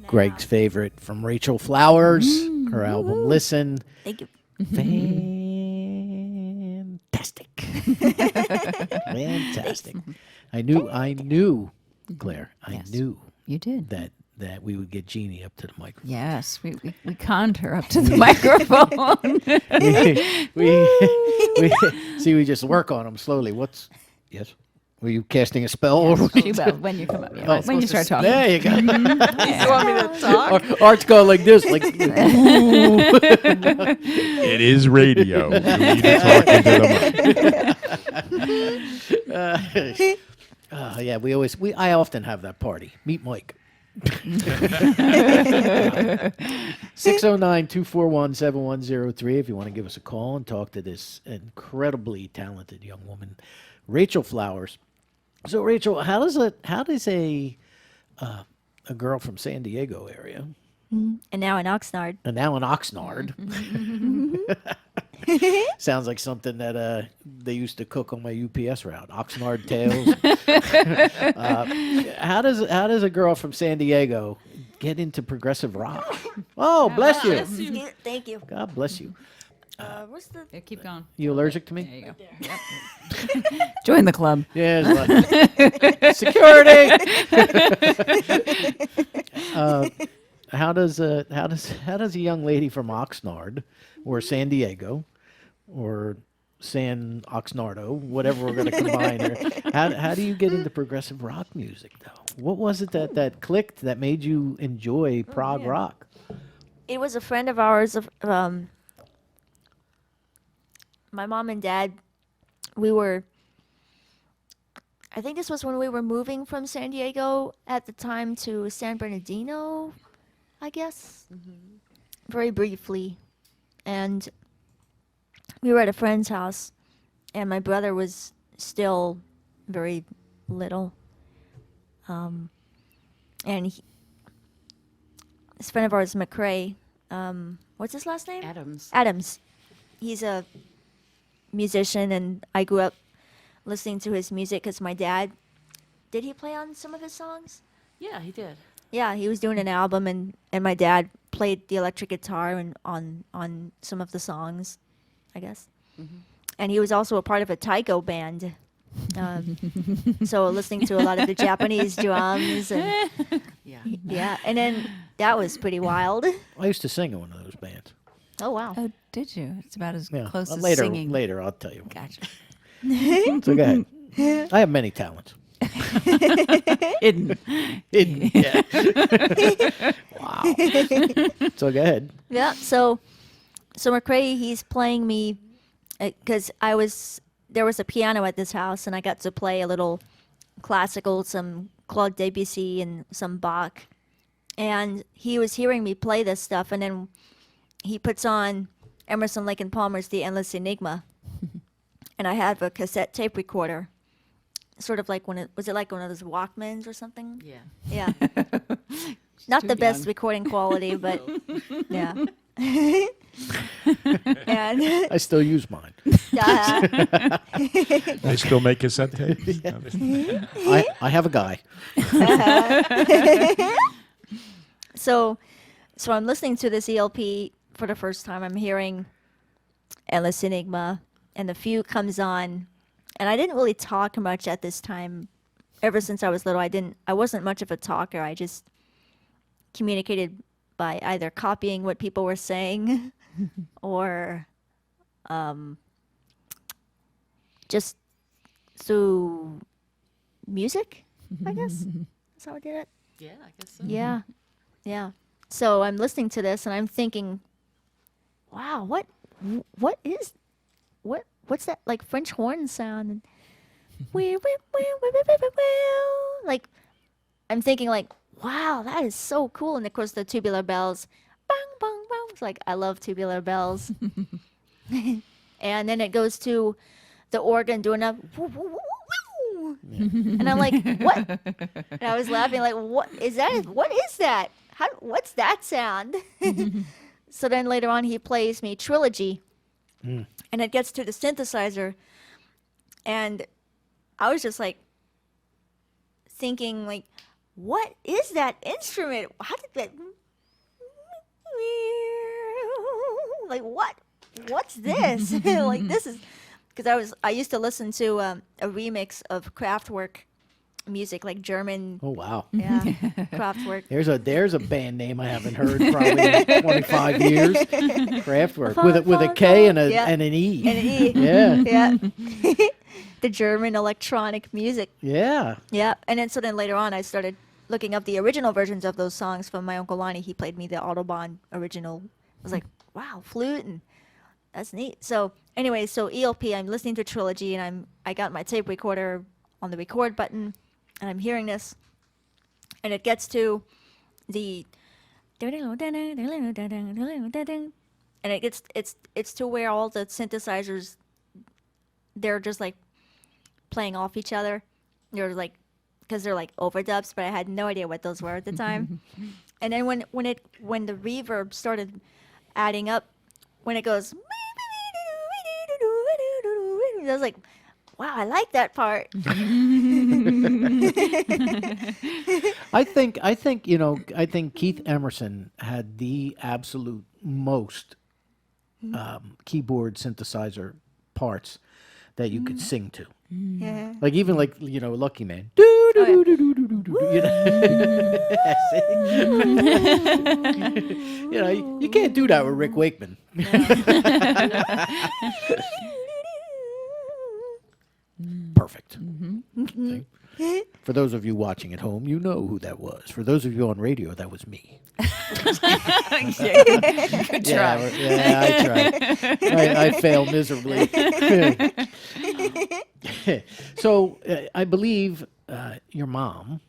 Greg's favorite from Rachel Flowers, her album Listen. Thank you. Fantastic. Fantastic. I knew, Claire, I knew You did. that we would get Jeannie up to the microphone. Yes, we conned her up to the microphone. we just work on them slowly. Yes? Were you casting a spell? Or She will when you come up. Yeah, when you start talking. There you go. You want me to talk? Art's going like this, like. It is radio. You need to talk into the mic. Yeah, I often have that party. Meet Mike. 609-241-7103 if you want to give us a call and talk to this incredibly talented young woman, Rachel Flowers. So Rachel, how does a girl from San Diego area And now in Oxnard. and now in Oxnard sounds like something that they used to cook on my UPS route, Oxnard tails. How does a girl from San Diego get into progressive rock? Oh, bless you. Thank you. God bless you. What's the? Yeah, keep going. You allergic to There me? you go. Yep. Join the club. Yeah. It's like, security. How does a young lady from Oxnard or San Diego or San Oxnardo, whatever we're going to combine here, how do you get into progressive rock music though? What was it that clicked that made you enjoy prog rock? It was a friend of ours. My mom and dad. I think this was when we were moving from San Diego at the time to San Bernardino, I guess, very briefly. And we were at a friend's house, and my brother was still very little. And this friend of ours, McCrae, what's his last name? Adams. He's a musician, and I grew up listening to his music because my dad, did he play on some of his songs? Yeah, he did. Yeah, he was doing an album, and my dad played the electric guitar and on some of the songs, I guess. And he was also a part of a taiko band. So listening to a lot of the Japanese drums. And, yeah, and then that was pretty wild. I used to sing in one of those bands. Oh, wow. Oh, did you? It's about as Yeah. close as later, singing. Later, I'll tell you. Gotcha. So go ahead. I have many talents. Hidden. Yeah. Wow. So go ahead. Yeah, so McCrae, he's playing me because there was a piano at this house, and I got to play a little classical, some Claude Debussy and some Bach, and he was hearing me play this stuff, and then he puts on Emerson, Lake and Palmer's The Endless Enigma, and I have a cassette tape recorder, sort of like was it like one of those Walkmans or something? Yeah. Yeah. Not too the best young. recording quality, but yeah. And I still use mine. They still make cassette tapes? I have a guy. so I'm listening to this ELP for the first time. I'm hearing Endless Enigma, and the Few comes on, and I didn't really talk much at this time. Ever since I was little, I wasn't much of a talker. I just communicated by either copying what people were saying or just through music, I guess. That's how I did it. Yeah, I guess so. Yeah. Yeah. So I'm listening to this and I'm thinking, wow, what's that like French horn sound? And like I'm thinking like, wow, that is so cool. And of course the tubular bells, bang, bang, bang. It's like, I love tubular bells. And then it goes to the organ doing a woo, woo, woo, woo. And I'm like, what? And I was laughing like, what is that? What is that? What's that sound? So then later on he plays me Trilogy. And it gets to the synthesizer. And I was just like thinking like, what is that instrument? How did that? Like what? What's this? Like this is because I used to listen to a remix of Kraftwerk music, like German. Oh wow. Yeah, Kraftwerk. There's a band name I haven't heard probably in 25 years. Kraftwerk with a K and an E. And an E. Yeah. Yeah. The German electronic music. Yeah. Yeah, and then later on I started looking up the original versions of those songs from my Uncle Lonnie. He played me the Autobahn original. I was like, wow, flute, and that's neat. So anyway, so ELP, I'm listening to Trilogy, and I got my tape recorder on the record button, and I'm hearing this, and it gets to the and it's to where all the synthesizers, they're just like playing off each other. They're like, because they're like overdubs, but I had no idea what those were at the time. And then when the reverb started adding up, when it goes, I was like, wow, I like that part. I think Keith Emerson had the absolute most keyboard synthesizer parts that you could sing to. Yeah. Like even Lucky Man. You can't do that with Rick Wakeman. Perfect. See? For those of you watching at home, you know who that was. For those of you on radio, that was me. Good Yeah, try. I tried. I failed miserably. So I believe your mom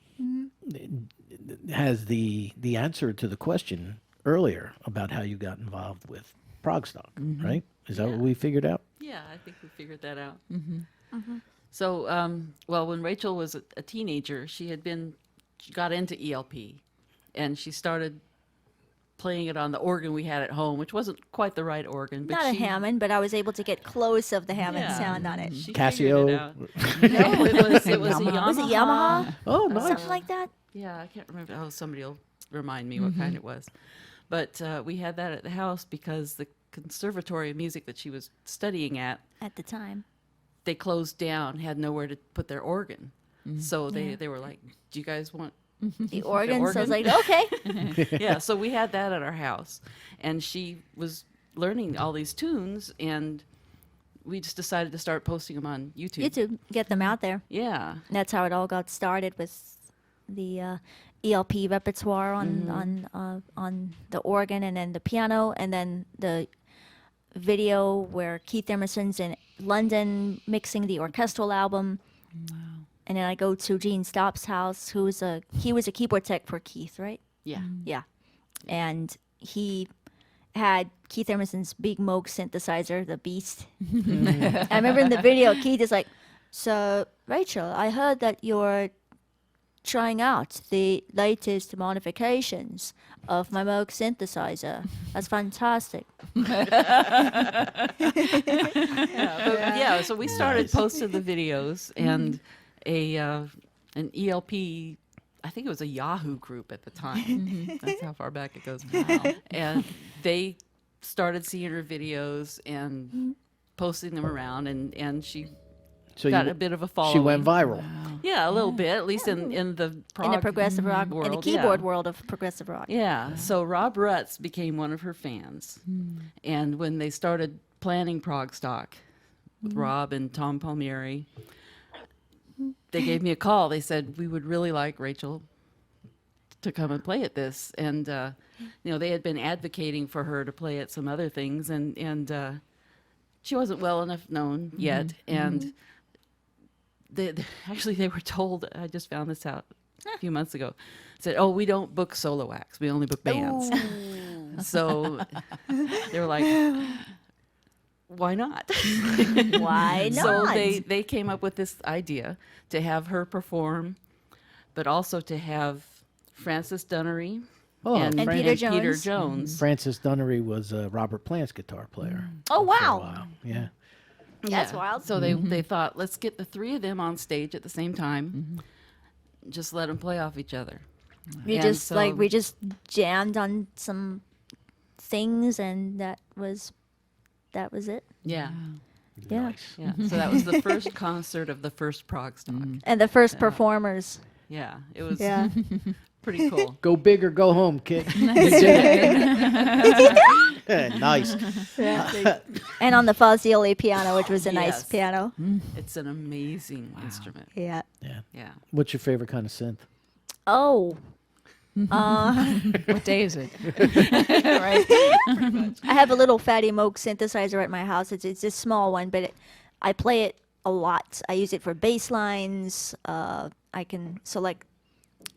has the answer to the question earlier about how you got involved with Progstock, right? Is that what we figured out? Yeah, I think we figured that out. So, when Rachel was a teenager, she got into ELP, and she started playing it on the organ we had at home, which wasn't quite the right organ. But Not a Hammond, but I was able to get close of the Hammond sound on it. She Casio? figured it out. No, it was a Yamaha. Was it Yamaha? Oh, nice. Something like that? Yeah, I can't remember. Oh, somebody will remind me what kind it was. But we had that at the house because the Conservatory of Music that she was studying at At the time. they closed down, had nowhere to put their organ. So they were like, do you guys want The organ. So I was organ? like, okay. yeah, so we had that at our house. And she was learning all these tunes, and we just decided to start posting them on YouTube. YouTube, get them out there. Yeah. And that's how it all got started with the ELP repertoire on the organ, and then the piano, and then the video where Keith Emerson's in London mixing the orchestral album. Wow. And then I go to Gene Stopp's house, he was a keyboard tech for Keith, right? Yeah. Yeah. And he had Keith Emerson's Big Moog synthesizer, the Beast. I remember in the video, Keith is like, so, Rachel, I heard that you're trying out the latest modifications of my Moog synthesizer. That's fantastic. So we started posting the videos, and an ELP, I think it was a Yahoo group at the time. That's how far back it goes. Wow. And they started seeing her videos and posting them around, and she got a bit of a following. She went viral. Yeah, a little bit, at least in the prog In the progressive rock, world, in the keyboard world of progressive rock. Yeah, so Rob Rutz became one of her fans. And when they started planning Progstock with Rob and Tom Palmieri, they gave me a call. They said, we would really like Rachel to come and play at this. And, they had been advocating for her to play at some other things, and she wasn't well enough known yet. And they were told, I just found this out a few months ago, said, oh, we don't book solo acts. We only book bands. So they were like, why not? Why not? So they came up with this idea to have her perform, but also to have Francis Dunnery and Peter Peter Jones. Jones. Francis Dunnery was Robert Plant's guitar player. Oh, For a wow. while. Yeah. That's wild. So they thought, let's get the three of them on stage at the same time. just let them play off each other. We And just so- we just jammed on some things, and that was it. Yeah. Yeah. Yeah. So that was the first concert of the first Progstock. And the first performers. Yeah. It was Yeah. pretty cool. Go big or go home, kid. You did it. Yeah, nice. And on the Fazioli piano, which was a nice Yes. piano. It's an amazing instrument. Yeah. Yeah. Yeah. What's your favorite kind of synth? Oh. What day is it? Right. I have a little Fatty Moog synthesizer at my house. It's a small one, but I play it a lot. I use it for bass lines. I can select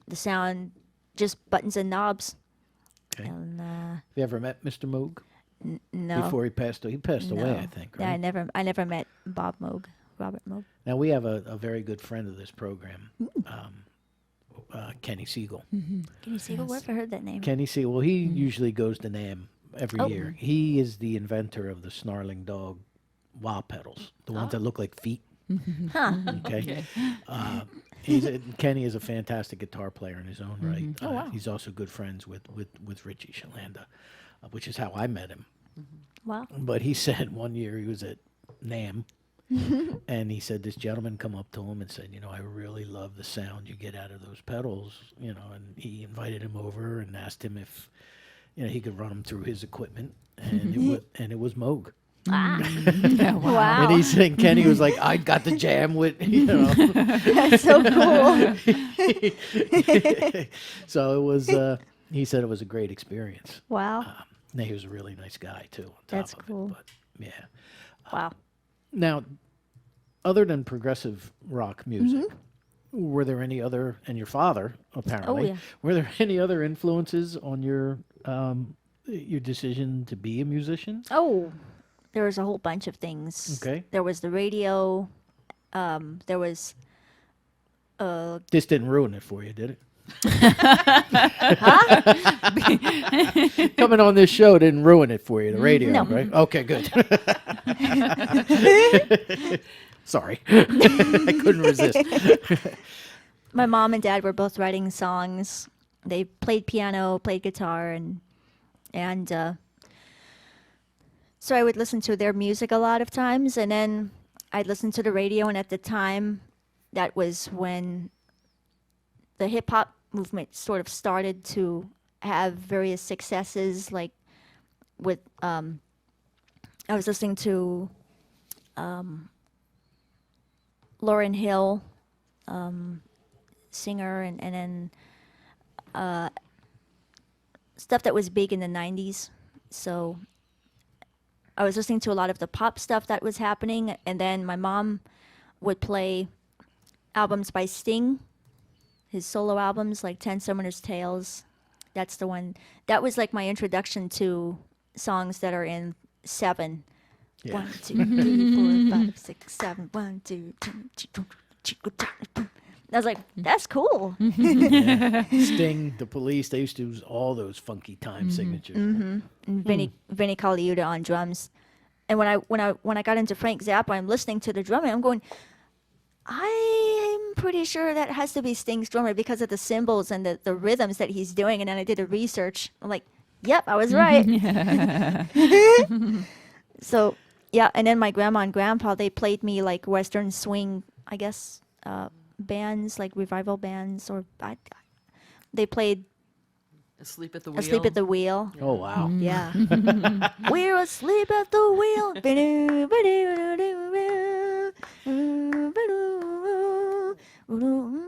the sound, just buttons and knobs. Okay. And, Have you ever met Mr. Moog no. before he passed away? He passed away, I think, Yeah, right? I never met Robert Moog. Now, we have a very good friend of this program, Kenny Siegel. Can you see? Where have I heard that name? Kenny Siegel, well, he usually goes to NAMM every Oh. year. He is the inventor of the Snarling Dog wah pedals, the ones that look like feet. Huh. Okay. Kenny is a fantastic guitar player in his own right. He's also good friends with Richie Shalanda, which is how I met him. Wow. But he said one year he was at NAMM, and he said this gentleman come up to him and said, I really love the sound you get out of those pedals, and he invited him over and asked him if, he could run him through his equipment, and it was Moog. Wow. And he said, Kenny was like, I got the jam with, That's so cool. So it was, he said it was a great experience. Wow. And he was a really nice guy, too, on top That's of cool. it. But, yeah. Wow. Now, other than progressive rock music, were there any other, and your father, apparently, yeah. were there any other influences on your decision to be a musician? Oh, there was a whole bunch of things. Okay. There was the radio. There was. This didn't ruin it for you, did it? Coming on this show didn't ruin it for you, the radio, No. right? Okay, good. Sorry. I couldn't resist. My mom and dad were both writing songs. They played piano, played guitar, and so I would listen to their music a lot of times, and then I'd listen to the radio. And at the time, that was when the hip hop movement sort of started to have various successes, like with I was listening to Lauryn Hill, singer, and then stuff that was big in the 90s. So I was listening to a lot of the pop stuff that was happening, and then my mom would play albums by Sting, his solo albums like 10 Summoner's Tales. That's the one. That was like my introduction to songs that are in 7. Yeah. 1, 2, 3, 4, 5, 6, 7. 1, 2, 3. I was like, that's cool. Sting, the Police, they used to use all those funky time signatures. And Vinny Colaiuta on drums. And when I got into Frank Zappa, I'm listening to the drummer. I'm going, I'm pretty sure that has to be Sting's drummer because of the cymbals and the rhythms that he's doing. And then I did a research. I'm like, yep, I was right. So yeah, and then my grandma and grandpa, they played me like Western swing, I guess, bands, like revival bands, or they played Asleep at the Wheel. Asleep at the Wheel. Oh, wow. Yeah. We're asleep at the wheel.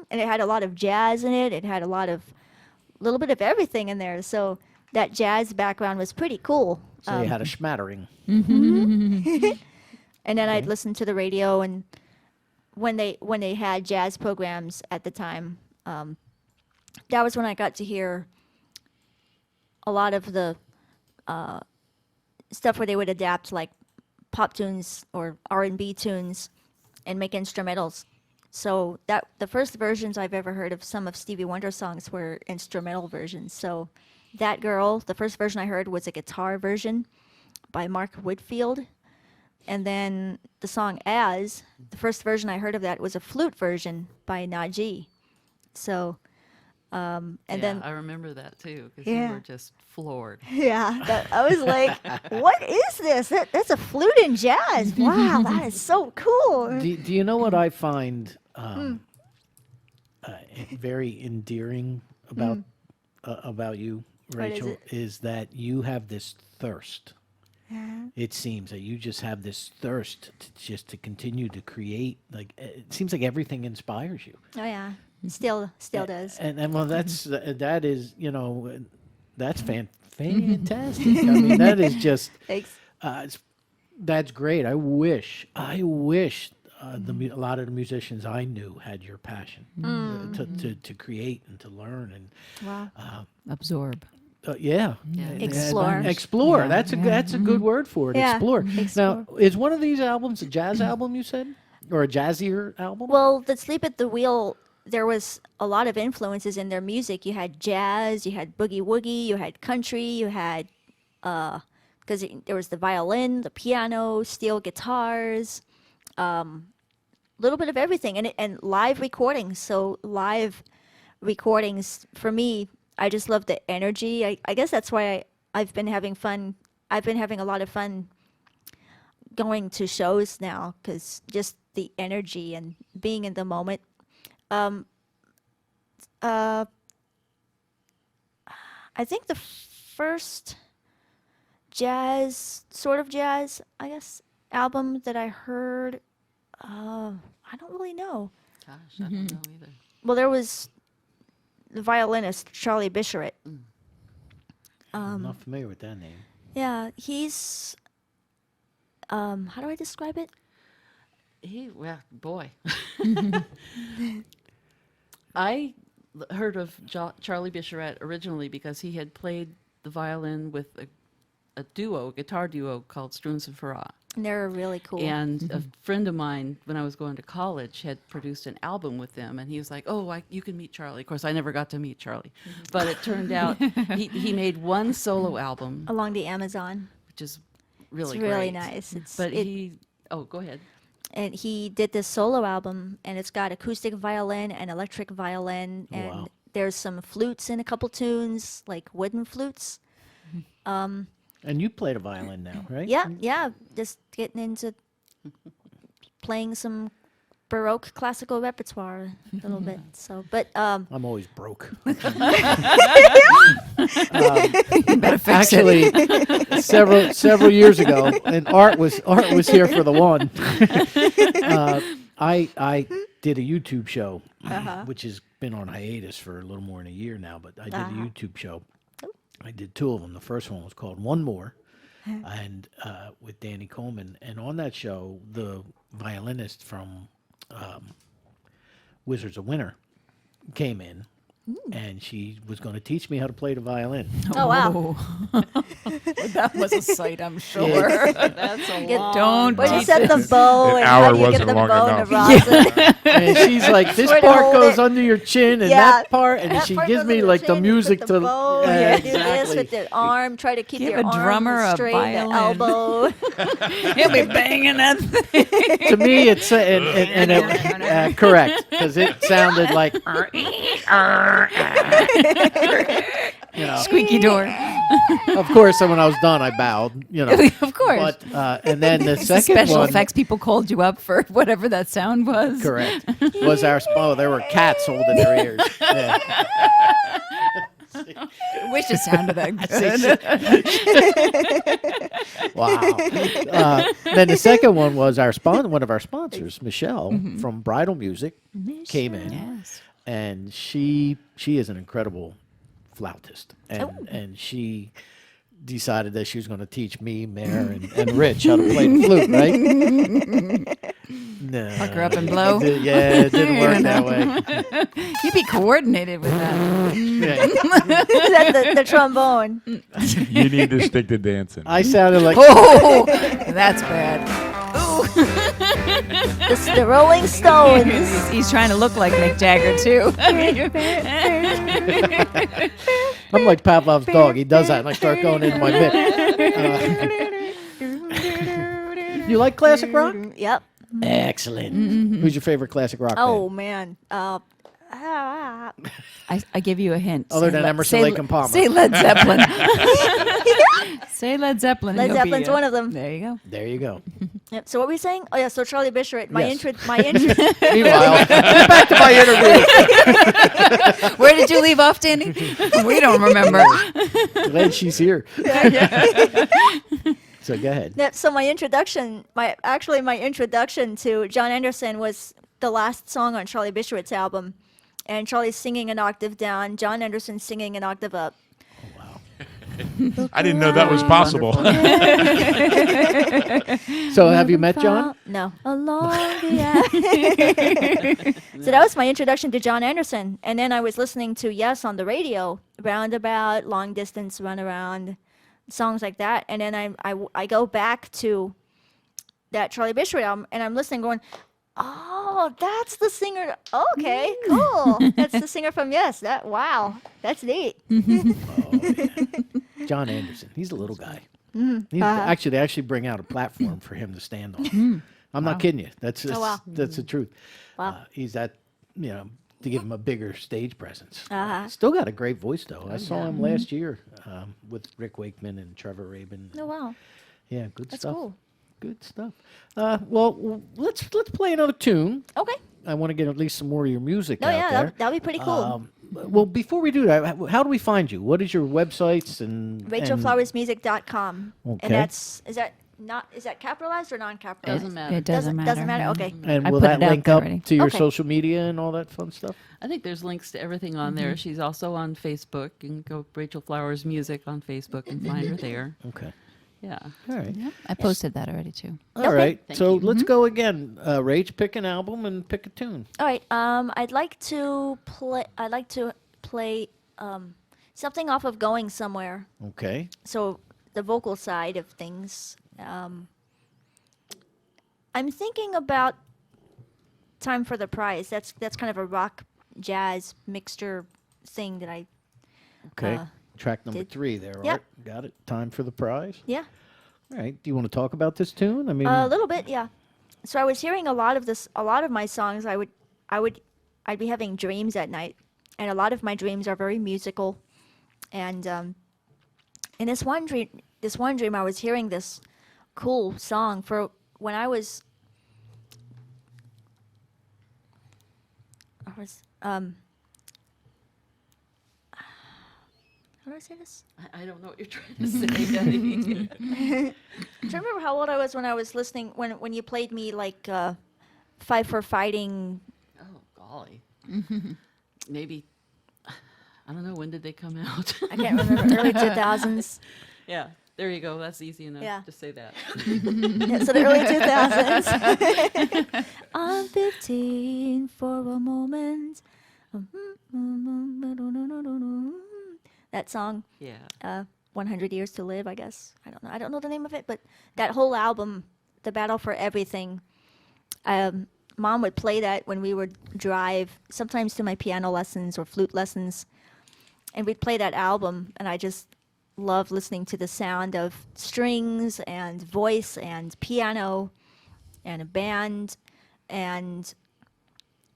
And it had a lot of jazz in it. It had a little bit of everything in there. So that jazz background was pretty cool. So you had a schmattering. And then I'd listen to the radio, and when they had jazz programs at the time, that was when I got to hear a lot of the stuff where they would adapt like pop tunes or R&B tunes and make instrumentals. So that the first versions I've ever heard of some of Stevie Wonder songs were instrumental versions. So That Girl, the first version I heard was a guitar version by Mark Whitfield. And then the song As, the first version I heard of that was a flute version by Najee. So, and yeah, then I remember that too because Yeah. you were just floored. I was like, "What is this? That's a flute in jazz! Wow, that is so cool!" Do you know what I find very endearing about you, What is Rachel, it? is that you have this thirst. It seems that you just have this thirst to continue to create. Like it seems like everything inspires you. Oh yeah, still does. And well, that is that's fantastic. I mean, that is just Thanks. that's great. I wish a lot of the musicians I knew had your passion to create and to learn and Wow. Absorb. yeah. Explore. Explore. Yeah, That's a good word for it. Yeah, Explore. Now, explore. is one of these albums a jazz album? You said, or a jazzier album? Well, the Sleep at the Wheel, there was a lot of influences in their music. You had jazz, you had boogie woogie, you had country, you had because there was the violin, the piano, steel guitars, little bit of everything, and live recordings. So live recordings for me, I just love the energy. I guess that's why I've been having fun. I've been having a lot of fun going to shows now because just the energy and being in the moment. I think the first sort of jazz, I guess, album that I heard, I don't really know. Gosh, I don't know either. Well, there was the violinist, Charlie Bicheret. I'm not familiar with that name. Yeah, he's, how do I describe it? Well, boy. I heard of Charlie Bicheret originally because he had played the violin with a guitar duo called Struns and Farah. And they're really cool. And a friend of mine, when I was going to college, had produced an album with them, and he was like, "Oh, you can meet Charlie." Of course, I never got to meet Charlie, but it turned out he made one solo album, Along the Amazon. which is really It's really great. nice. Go ahead. And he did this solo album, and it's got acoustic violin and electric violin, and Wow. there's some flutes in a couple tunes, like wooden flutes. And you played a violin now, right? Yeah, just getting into playing some Baroque classical repertoire a little bit. So, but I'm always broke. Actually, several years ago, and Art was here for the one. I did a YouTube show, which has been on hiatus for a little more than a year now. But I did a YouTube show. I did two of them. The first one was called One More, and with Danny Coleman. And on that show, the violinist from Wizards of Winter came in, and she was going to teach me how to play the violin. oh wow, That was a sight, I'm sure. That's a Get- long. Don't where do you teach set the bow, An and how hour do you get wasn't the long bow and enough. the rosin? And she's like, this Where to part hold goes it. under your chin, and Yeah, that part, and that she part gives goes me on like chin, the you music put to the bow, Yeah, do this with the arm. Try to keep Give your a arm drummer a straight, the violin. elbow. He'll be banging that thing. To me, it's correct because it sounded like Squeaky door. Of course, and when I was done, I bowed. Of course. But and then the second Special one, effects people called you up for whatever that sound was. correct, was our there were cats holding their ears. Yeah. Wish it sounded that good. Wow. Then the second one was one of our sponsors, Michelle from Bridal Music, came in, Yes. and she is an incredible flautist, and she decided that she was going to teach me, Mare, and Rich how to play the flute, right? No, Pucker up and blow. it didn't work that way. You'd be coordinated with that. Yeah. That's the trombone. You need to stick to dancing. I sounded like Oh, that's bad. The Rolling Stones. He's trying to look like Mick Jagger, too. I'm like Pavlov's dog. He does that, and I start going into my mitt. You like classic rock? Yep. Excellent. Who's your favorite classic rock Oh band? man. I give you a hint. Other than Emerson, Lake and Palmer. Say Led Zeppelin. Say Led Zeppelin. Led and you'll be Zeppelin's a- one of them. There you go. There you go. Yep. So what were we saying? Oh yeah, so Charlie Bishop. My Yes. my intro. Meanwhile, get back to my interview. Where did you leave off, Danny? We don't remember. Glad she's here. So go ahead. Yep, so my introduction to John Anderson was the last song on Charlie Bishowitz's album, and Charlie's singing an octave down, John Anderson singing an octave up. I didn't know that was possible. So have you met John? No. Along the So that was my introduction to John Anderson, and then I was listening to Yes on the radio, Roundabout, Long Distance, Runaround, songs like that, and then I go back to that Charlie Bishop album, and I'm listening, going, oh, that's the singer. Okay, cool. That's the singer from Yes. Wow, that's neat. John Anderson. He's a little guy. Actually, they actually bring out a platform for him to stand on. I'm not kidding you. That's wow. that's the truth. Wow. He's that, to give him a bigger stage presence. Uh-huh. Still got a great voice though. I saw him last year with Rick Wakeman and Trevor Rabin. Oh wow, Yeah, good that's stuff. cool. Good stuff. Well, let's play another tune. Okay. I want to get at least some more of your music Oh out yeah, there. that'd be pretty cool. Well, before we do that, how do we find you? What is your websites and RachelFlowersMusic.com. Okay. And is that capitalized or non-capitalized? Doesn't matter. It doesn't matter. Doesn't matter. Okay. And I will put that it out link there up already. to your Okay. social media and all that fun stuff? I think there's links to everything on there. She's also on Facebook. You can go Rachel Flowers Music on Facebook and find her there. Okay. Yeah. All right. I posted that already too. All right. Thank So you. let's go again. Rach, pick an album and pick a tune. All right. I'd like to play something off of Going Somewhere. Okay. So the vocal side of things. I'm thinking about Time for the Prize. That's kind of a rock jazz mixture thing that I Okay. Track number did- 3 there, Yep. Art. Got it. Time for the prize. yeah. All right. Do you want to talk about this tune? I mean, A little bit, yeah. So I was hearing a lot of my songs. I'd be having dreams at night, and a lot of my dreams are very musical. And in this one dream, I was hearing this cool song for when I was how do I say this? I don't know what you're trying to say. Daddy. Do you remember how old I was when I was listening when you played me like Fight for Fighting? Oh, golly. Maybe, I don't know, when did they come out? I can't remember, early 2000s. Yeah, there you go. That's easy enough. Yeah. Just say that. Yeah, so the early 2000s. I'm 15 for a moment. That song, Yeah. 100 Years to Live, I guess. I don't know the name of it, but that whole album, The Battle for Everything, Mom would play that when we would drive, sometimes to my piano lessons or flute lessons, and we'd play that album, and I just love listening to the sound of strings and voice and piano and a band. And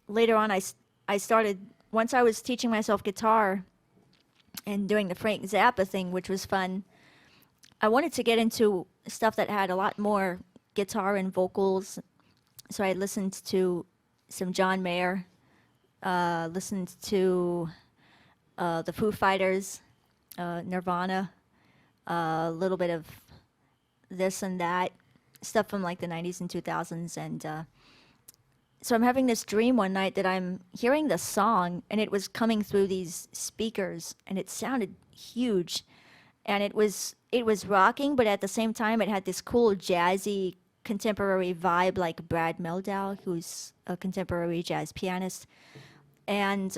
later on, I started, once I was teaching myself guitar and doing the Frank Zappa thing, which was fun, I wanted to get into stuff that had a lot more guitar and vocals. So I listened to some John Mayer, listened to the Foo Fighters, Nirvana, a little bit of this and that, stuff from like the 90s and 2000s. And so I'm having this dream one night that I'm hearing the song, and it was coming through these speakers, and it sounded huge. And it was rocking, but at the same time, it had this cool jazzy contemporary vibe, like Brad Meldau, who's a contemporary jazz pianist. And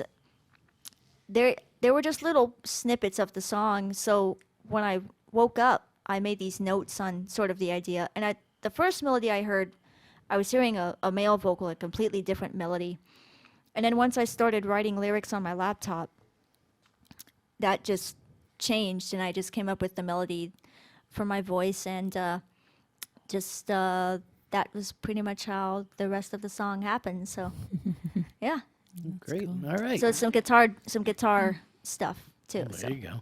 there were just little snippets of the song. So when I woke up, I made these notes on sort of the idea. And the first melody I heard, I was hearing a male vocal, a completely different melody. And then once I started writing lyrics on my laptop, that just changed, and I just came up with the melody for my voice, and that was pretty much how the rest of the song happened. So, yeah, Great. All right. So some guitar stuff too. So. There you go.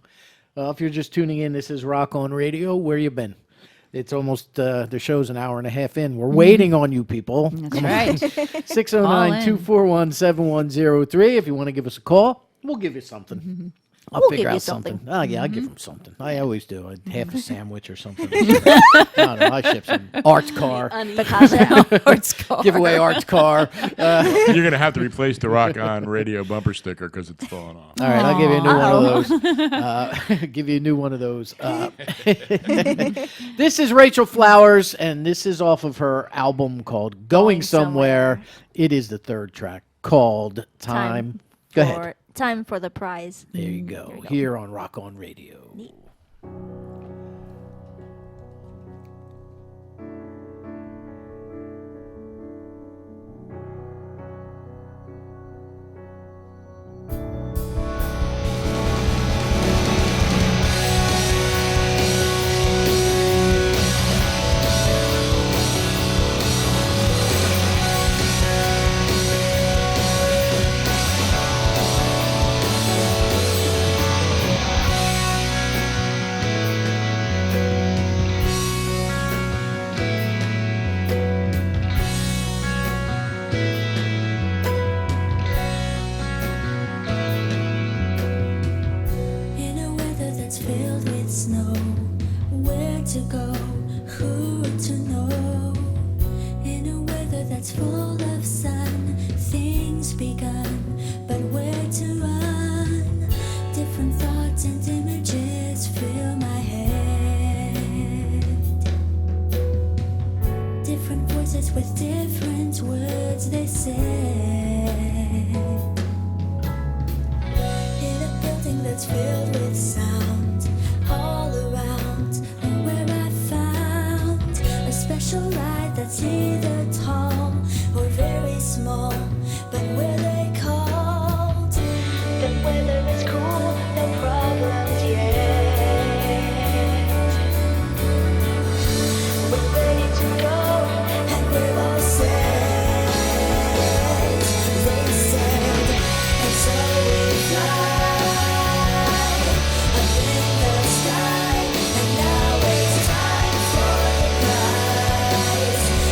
Well, if you're just tuning in, this is Rock on Radio. Where you been? It's almost the show's an hour and a half in. We're waiting on you people. That's right. 609-241-7103. If you want to give us a call, we'll give you something. I'll We'll figure give you out something. something. Oh, yeah, I'll give them something. I always do. Half a sandwich or something. I don't know. I ship some Art's car. Art's car. Give away Art's car. You're going to have to replace the Rock on Radio bumper sticker because it's falling off. All right, I'll give you a new one of those. Give you a new one of those. This is Rachel Flowers, and this is off of her album called Going Somewhere. It is the third track called Time. Go ahead. Time for the prize. There you go. Here on Rock on Radio.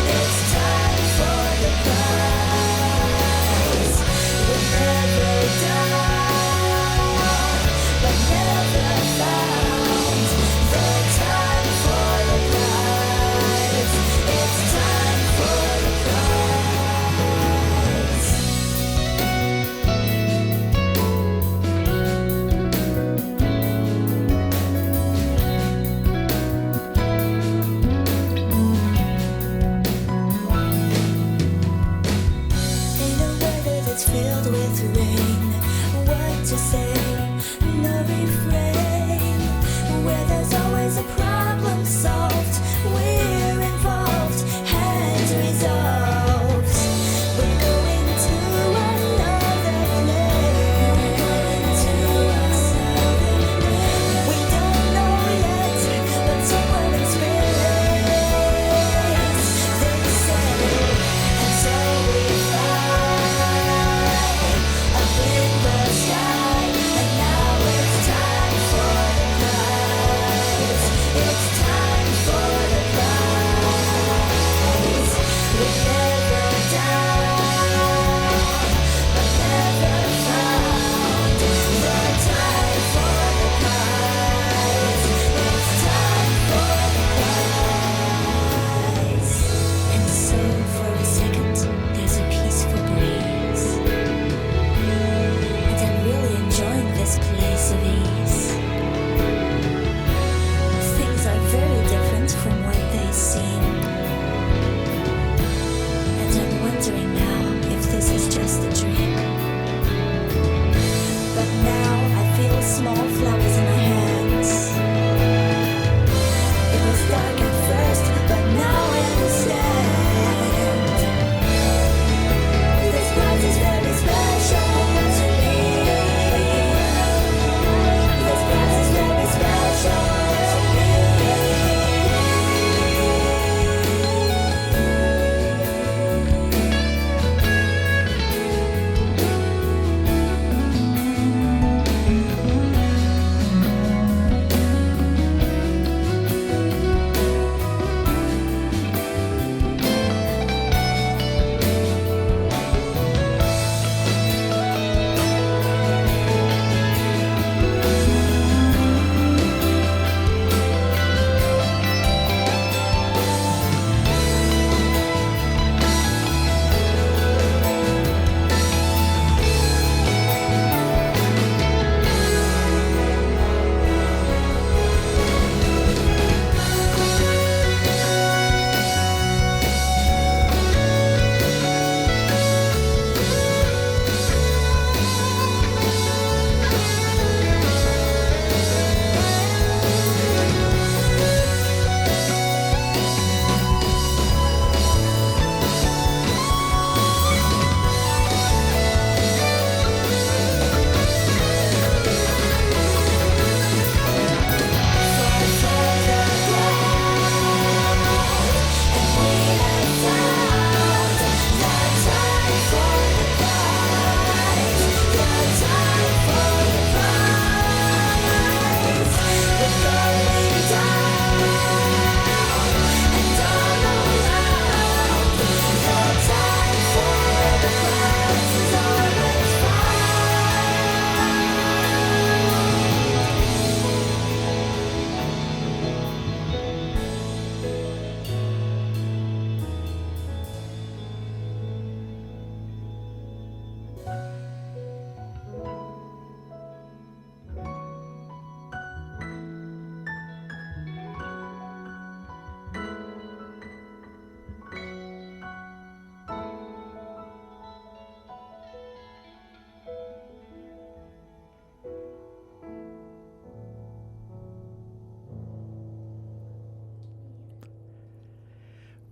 It's time for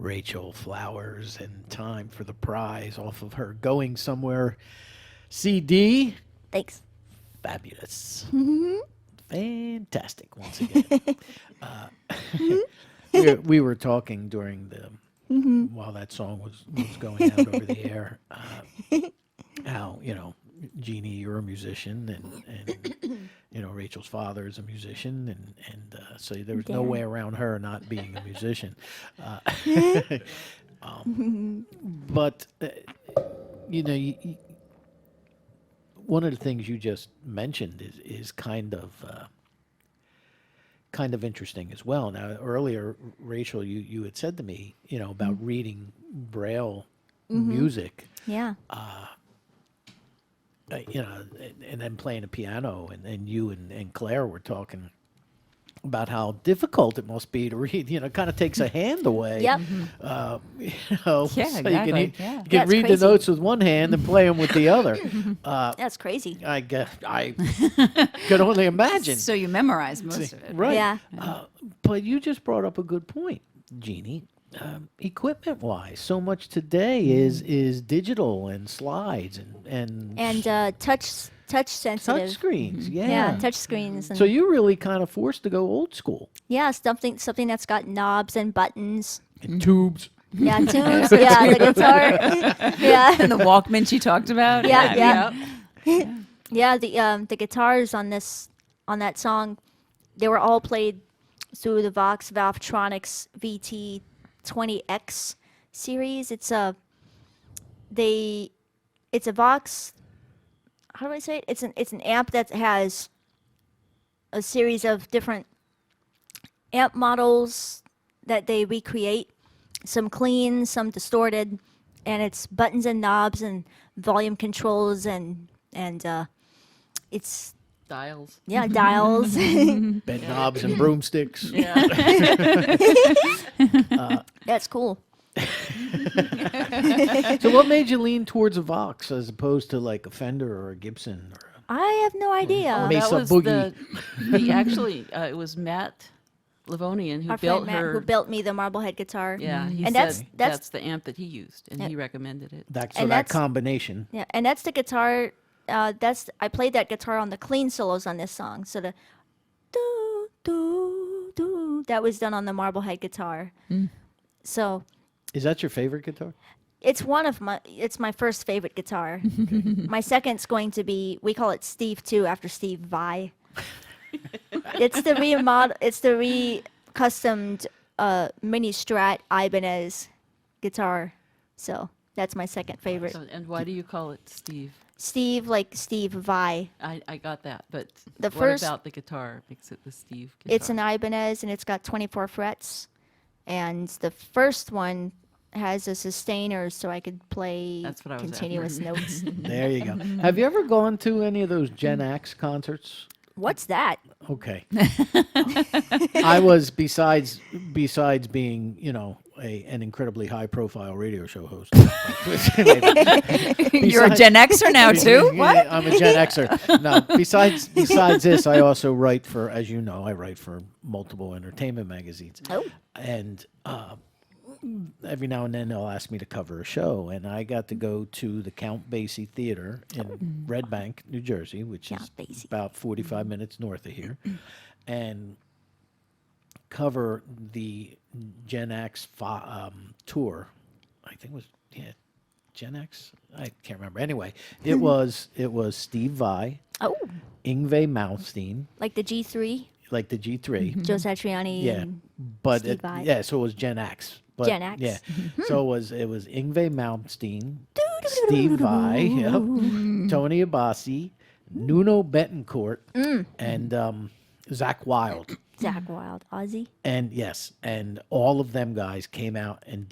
Rachel Flowers and Time for the Prize off of her Going Somewhere CD. Thanks. Fabulous. Fantastic once again. we were talking during the while that song was going out over the air, how, Jeannie, you're a musician, and Rachel's father is a musician, and so there was no way around her not being a musician. But one of the things you just mentioned is kind of interesting as well. Now, earlier, Rachel, you had said to me, about reading Braille music, Yeah. and then playing a piano, and you and Claire were talking about how difficult it must be to read. Kind of takes a hand away. Yep. Yeah, so exactly. you Yeah. can That's read crazy. the notes with one hand and play them with the other. That's crazy. I guess I could only imagine. So you memorize most of it. Right. Yeah. But you just brought up a good point, Jeannie. Equipment-wise, so much today is digital and slides and touch sensitive. touch screens. Yeah. Yeah, touch screens. And So you're really kind of forced to go old school. yeah, something that's got knobs and buttons. And tubes. Yeah, tunes. Yeah, the guitar. Yeah. And the Walkman she talked about. Yeah. Yeah, the guitars on that song, they were all played through the Vox Valvetronics VT20X series. It's a Vox. How do I say it? It's an amp that has a series of different amp models that they recreate. Some clean, some distorted, and it's buttons and knobs and volume controls and it's Dials. dials. Bed knobs and broomsticks. That's cool. So what made you lean towards a Vox as opposed to like a Fender or a Gibson? Or I have no idea. Mesa That was Boogie. it was Matt Livonian who Our built friend Matt, her. who built me the Marblehead guitar. Yeah, he And said that's that's the amp that he used, and he recommended it. that And that's- combination. yeah, and that's the guitar. I played that guitar on the clean solos on this song. So the do do do that was done on the Marblehead guitar. So Is that your favorite guitar? it's my first favorite guitar. My second's going to be, we call it Steve 2 after Steve Vai. It's the re-customed mini Strat Ibanez guitar. So that's my second favorite. So, and why do you call it Steve? Steve, like Steve Vai. I got that, but The what first- about the guitar makes it the Steve guitar? It's an Ibanez and it's got 24 frets. And the first one has a sustainer so I could play That's what I was after. continuous notes. There you go. Have you ever gone to any of those Gen X concerts? What's that? Okay. I was besides being, an incredibly high profile radio show host. You're a Gen Xer now too. What? I'm a Gen Xer. No, besides this, I also write for, as you know, I write for multiple entertainment magazines. Oh. And every now and then they'll ask me to cover a show, and I got to go to the Count Basie Theater in Red Bank, New Jersey, which Count is Basie. about 45 minutes north of here, and cover the Gen X tour. I think it was Gen X. I can't remember. Anyway, it was Steve Vai, Oh, Yngwie Malmsteen, like the G3, like the G3. Joe Satriani. Yeah, and but Steve Vai. yeah, so it was Gen X. But, Gen X. Yeah, so it was Yngwie Malmsteen, Steve Vai, yep, Tony Abbasi, Nuno Betancourt, and Zach Wilde, Zach Wilde, Ozzy. and yes, and all of them guys came out and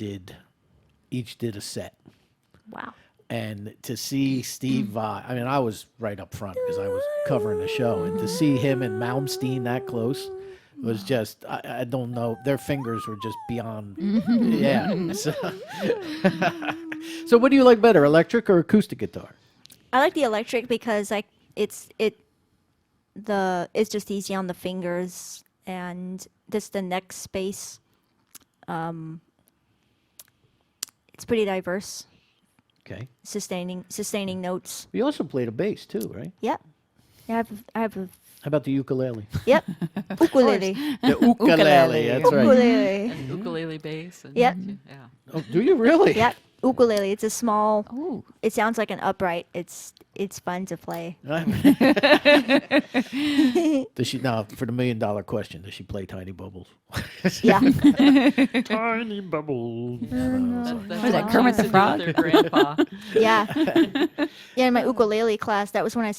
each did a set. Wow. And to see Steve Vai, I mean, I was right up front because I was covering the show, and to see him and Malmsteen that close was just, I don't know, their fingers were just beyond, yeah. So what do you like better, electric or acoustic guitar? I like the electric because it's just easy on the fingers and just the neck space. It's pretty diverse. Okay. Sustaining notes. You also played a bass too, right? Yep. I have a How about the ukulele? yep. Ukulele. The ukulele. That's right. Ukulele. And ukulele bass. And, Yep. Yeah. Oh, do you really? Yep. Ukulele. It's a small. Ooh. It sounds like an upright. It's fun to play. Does she now for the $1 million question? Does she play Tiny Bubbles? Yeah. Tiny Bubbles. That's Was that what Kermit she the used to do Frog? with her grandpa. Yeah. Yeah. In my ukulele class, that was when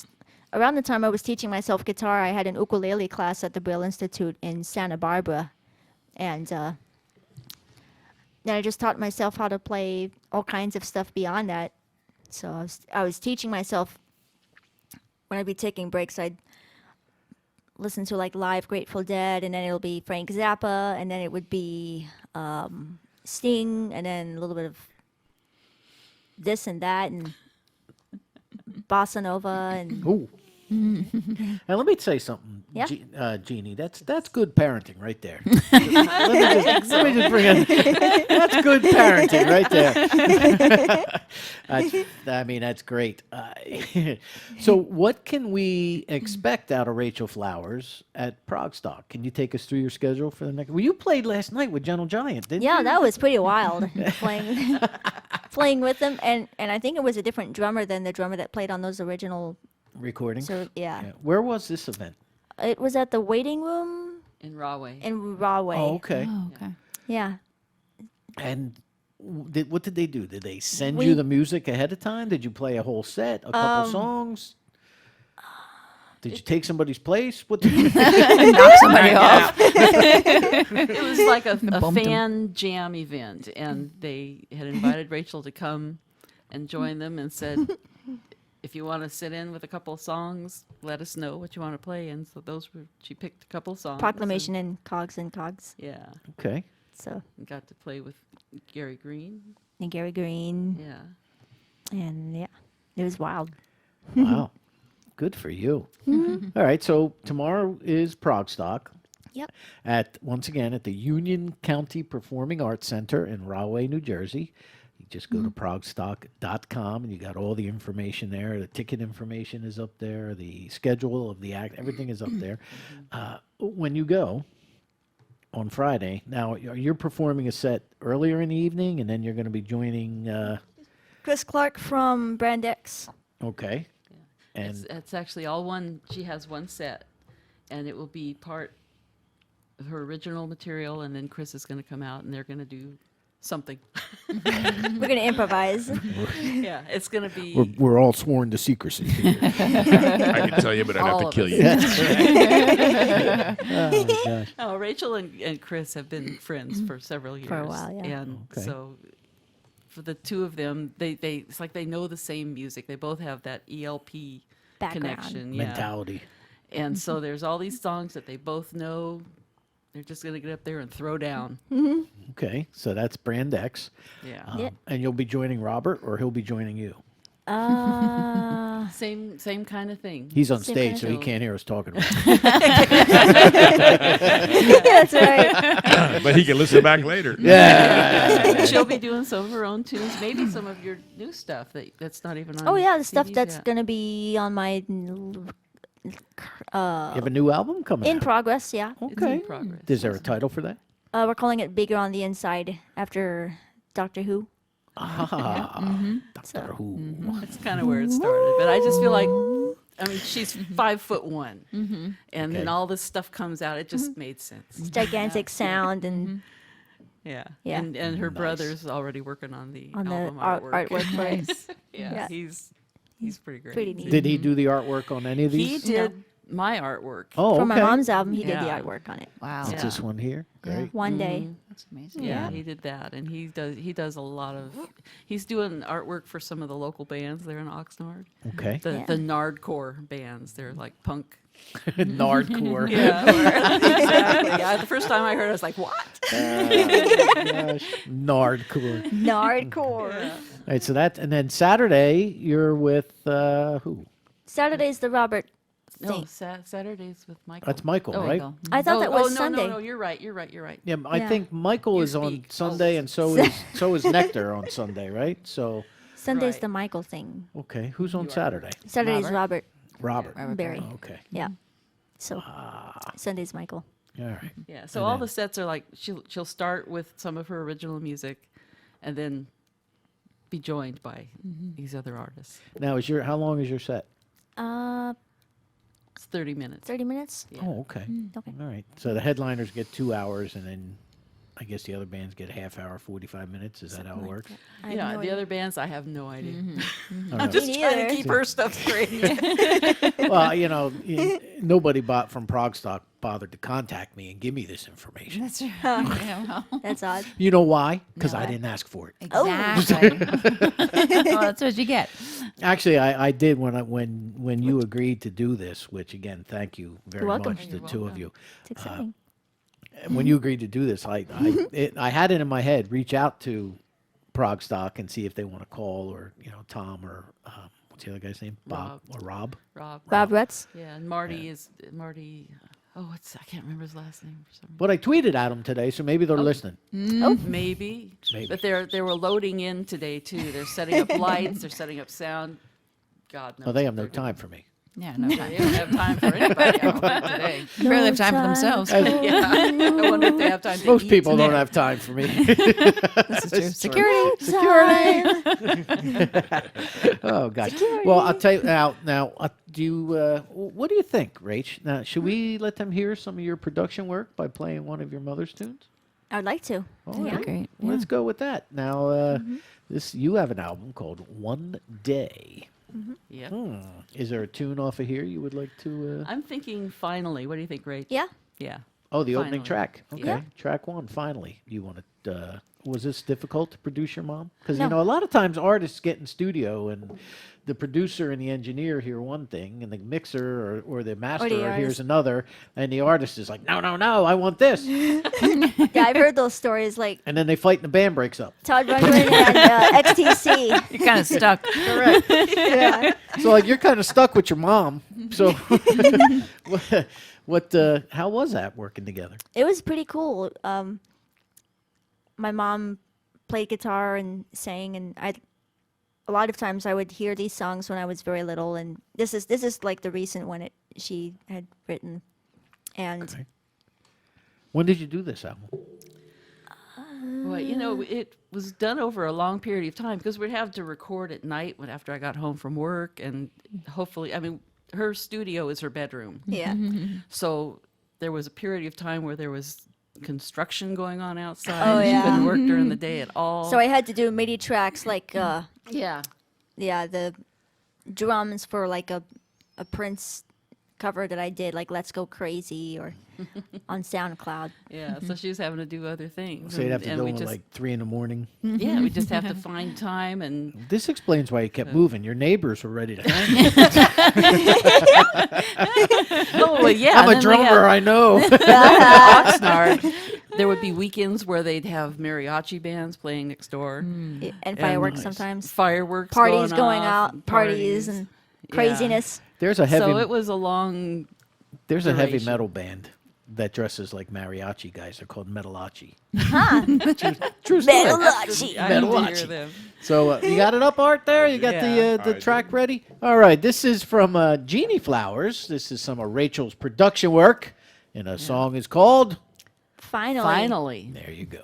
around the time I was teaching myself guitar, I had an ukulele class at the Brill Institute in Santa Barbara, and then I just taught myself how to play all kinds of stuff beyond that. So I was teaching myself. When I'd be taking breaks, I'd listen to like live Grateful Dead, and then it'll be Frank Zappa, and then it would be Sting, and then a little bit of this and that, and bossa nova, and Ooh. Now let me say something, Yeah. Jeannie. That's good parenting right there. let me just bring in. That's good parenting right there. I mean, that's great. So, what can we expect out of Rachel Flowers at Progstock? Can you take us through your schedule for the next? Well, you played last night with Gentle Giant, didn't you? yeah, that was pretty wild playing with them, and I think it was a different drummer than the drummer that played on those original. Recordings. So yeah, Where was this event? it was at the waiting room In Rahway. in Rahway. Oh, okay. Oh, okay. Yeah, And what did they do? Did they send We- you the music ahead of time? Did you play a whole set, a couple songs? Did you take somebody's place? What? Knock somebody off. It was like a Bumped 'em. fan jam event, and they had invited Rachel to come and join them and said, if you want to sit in with a couple of songs, let us know what you want to play. And so she picked a couple of songs. Proclamation and Cogs. Yeah. Okay. So And got to play with Gary Green. and Gary Green, Yeah. and yeah, it was wild. Wow. Good for you. All right. So tomorrow is Progstock. Yep. Once again at the Union County Performing Arts Center in Rahway, New Jersey. You just go to progstock.com and you got all the information there. The ticket information is up there. The schedule of the act, everything is up there. When you go on Friday, now you're performing a set earlier in the evening, and then you're going to be joining. Chris Clark from Brand X. Okay. And It's actually all one. She has one set, and it will be part of her original material, and then Chris is going to come out, and they're going to do something. We're gonna improvise. Yeah, it's going to be. we're all sworn to secrecy. I can tell you, but I'd have All to of kill us. you. Oh, gosh. Oh, Rachel and Chris have been friends for several years. For a while, yeah. And Okay. so for the two of them, they it's like they know the same music. They both have that ELP Background. connection. Yeah. Mentality. And so there's all these songs that they both know. They're just going to get up there and throw down. Okay. So that's Brand X. Yeah. Yeah. And you'll be joining Robert, or he'll be joining you? Same kind of thing. He's on Same stage, kind so of- he can't hear us talking. About That's right. But he can listen back later. She'll be doing some of her own tunes, maybe some of your new stuff that's not even on. Oh yeah, the stuff CDs that's yet. gonna be on my You have a new album coming in out. progress. Yeah, It's Okay. in progress. Is there a title for that? we're calling it Bigger on the Inside after Doctor Who. Ah, Doctor Who. That's kind of where it started. But I just feel like, I mean, she's 5'1", and then all this stuff comes out. It just made sense. It's gigantic sound and Yeah. Yeah. And her brother's already working on the on the album artwork for it. Yeah. Yeah. He's pretty great. Pretty neat. Did he do the artwork on any of He these? did my artwork. Oh, For my okay. mom's album, he did the Yeah. artwork on it. Wow. It's Yeah. this one here. Great. One day. That's amazing. Yeah, he did that, and he does a lot of. He's doing artwork for some of the local bands there in Oxnard. Okay. Yeah. The Nardcore bands. They're like punk. Nardcore. Yeah, exactly. Yeah, the first time I heard, it, I was like, "What?" Nardcore. Nardcore. All right, so that, and then Saturday you're with who? Saturday's the Robert No, thing. Saturday's with Michael. That's Michael, right? Michael. I thought that was no, Sunday. No, you're right. You're right. Yeah, I Yeah. think Michael You is on speak Sunday, and so is Nectar on Sunday, right? So, Sunday's Right. the Michael thing. okay, who's on Saturday? Saturday's Robert Robert. Berry. Oh, okay. Yeah. So Sunday's Michael. All right. Yeah. So all the sets are like she'll start with some of her original music, and then be joined by these other artists. Now, how long is your set? It's 30 minutes. 30 minutes. Oh, okay. Okay. All right. So the headliners get 2 hours, and then I guess the other bands get a half hour, 45 minutes. Is that how it works? I have Yeah, no the idea. other bands I have no idea. I'm Just Me trying to neither. keep her stuff straight. Well, nobody from Progstock bothered to contact me and give me this information. That's right. Yeah, well, That's odd. You know why? Because No. I didn't ask for it. exactly. Well, that's what you get. Actually, I did when you agreed to do this, which again, thank you very welcome. much, the two of you. It's exciting. When you agreed to do this, I had it in my head, reach out to Progstock and see if they want to call, or Tom, or what's the other guy's name? Bob or Rob. Rob. Bob Rutz. Yeah, and Marty. I can't remember his last name for some reason. But I tweeted at them today, so maybe they're listening. Maybe. Maybe. But they were loading in today too. They're setting up lights. They're setting up sound. God knows. Oh, they what have no they're doing. time for me. Yeah, no They time. don't have time for anybody else today. They barely have time for themselves. Yeah. I wonder if they have time to Most eat people today. don't have time for me. This is true. Security. Oh gosh. Well, I'll tell you now. Do you? What do you think, Rach? Now, should we let them hear some of your production work by playing one of your mother's tunes? I'd like to. All Yeah, right. great. Let's go with that. Now, you have an album called One Day. Yeah. Is there a tune off of here you would like to? I'm thinking finally. What do you think, Rach? Yeah. Yeah. Oh, the opening Finally. track. Okay, Yeah. track one. Finally, you want to? Was this difficult to produce your mom? Because No. a lot of times artists get in studio and the producer and the engineer hear one thing, and the mixer or the master hears artist. another, and the artist is like, no, I want this, Yeah, I've heard those stories like and then they fight and the band breaks up. Todd Rundgren and XTC. You're kind of stuck. Correct. Yeah. So like you're kind of stuck with your mom. So what? How was that working together? It was pretty cool. My mom played guitar and sang, and a lot of times I would hear these songs when I was very little, and this is like the recent one she had written. And Okay. When did you do this album? Well, it was done over a long period of time because we'd have to record at night after I got home from work, and hopefully, her studio is her bedroom. yeah, So there was a period of time where there was construction going on outside. Oh, She yeah. couldn't work during the day at all. so I had to do MIDI tracks like yeah. the drums for like a Prince cover that I did, like "Let's Go Crazy" or on SoundCloud. Yeah, so she was having to do other things. So you'd have to and go we in just, like 3 a.m. yeah, we just have to find time and This explains why you kept moving. Your neighbors were ready to hang. oh well, yeah. I'm a then we drummer, I know. had Oxnard. There would be weekends where they'd have mariachi bands playing next door, And fireworks nice. sometimes. fireworks, Parties going off, out, parties and Yeah. craziness. There's a heavy So it was a long. there's a heavy duration. metal band that dresses like mariachi guys. They're called Metalachi. True story. Metalachi. I need to Metalachi. hear them. So you got it up, Art? There, you got Yeah. the track ready. All right, this is from Jeannie Flowers. This is some of Rachel's production work, and a song is called. Finally. Finally. There you go.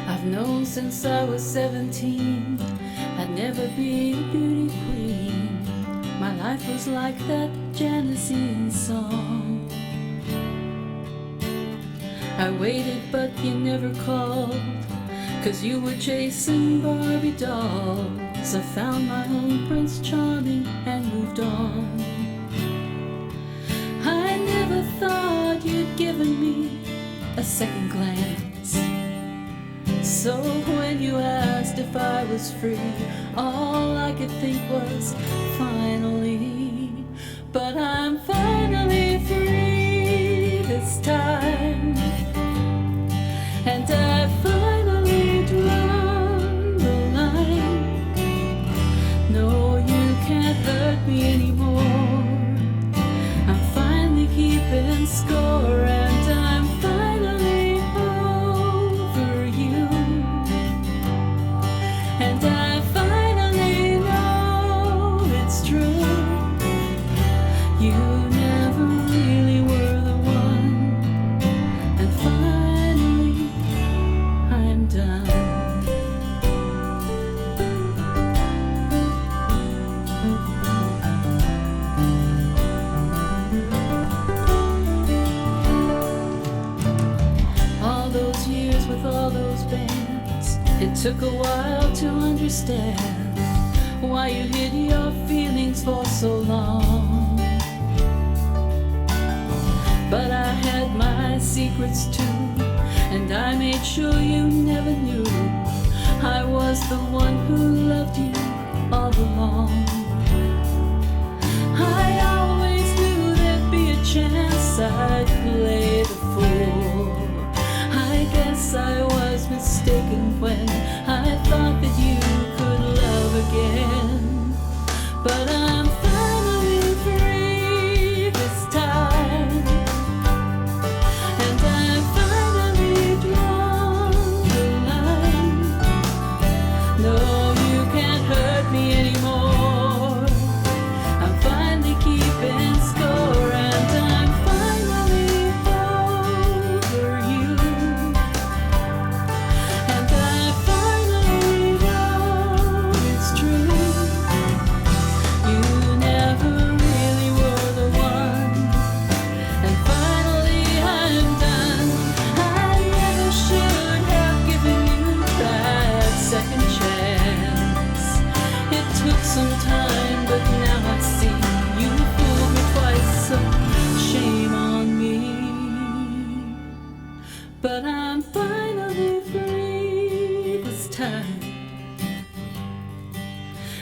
I've known since I was 17 I'd never be a beauty queen. My life was like that Janisine song. I waited but you never called, 'cause you were chasing Barbie dolls. I found my own Prince Charming and moved on. I never thought you'd given me a second glance. So when you asked if I was free, all I could think was finally. But I'm finally free. can't hurt me anymore. I'm finally keeping score, and I'm finally over you. And I finally know it's true. You never really were the one. And finally, I'm done. All those years with all those bands, it took a while to understand why you hid your feelings for so long. But I had my secrets too, and I made sure you never knew I was the one who loved you all along. I always knew there'd be a chance I'd play the fool. I guess I was mistaken when I thought that you could love again. But I'm finally free this time, and I'm finally drawn the line. No, you can't hurt me anymore. I'm finally keeping score, and I'm finally over you. And I finally know it's true. You never really were the one. And finally I'm done. I never should have given you that second chance. It took some time, but now I see you fooled me twice, so shame on me. But I'm finally free this time,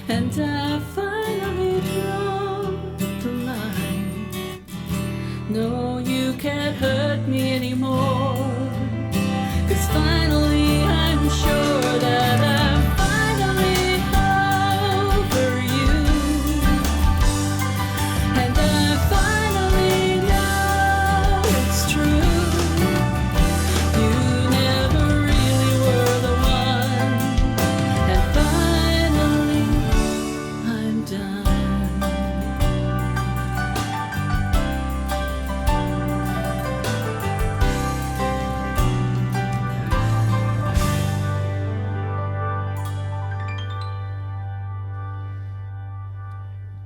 and I finally draw the line. No, you can't hurt me anymore, 'cause finally I'm sure that I'm finally over you. And I finally know it's true. You never really were the one. And finally I'm done.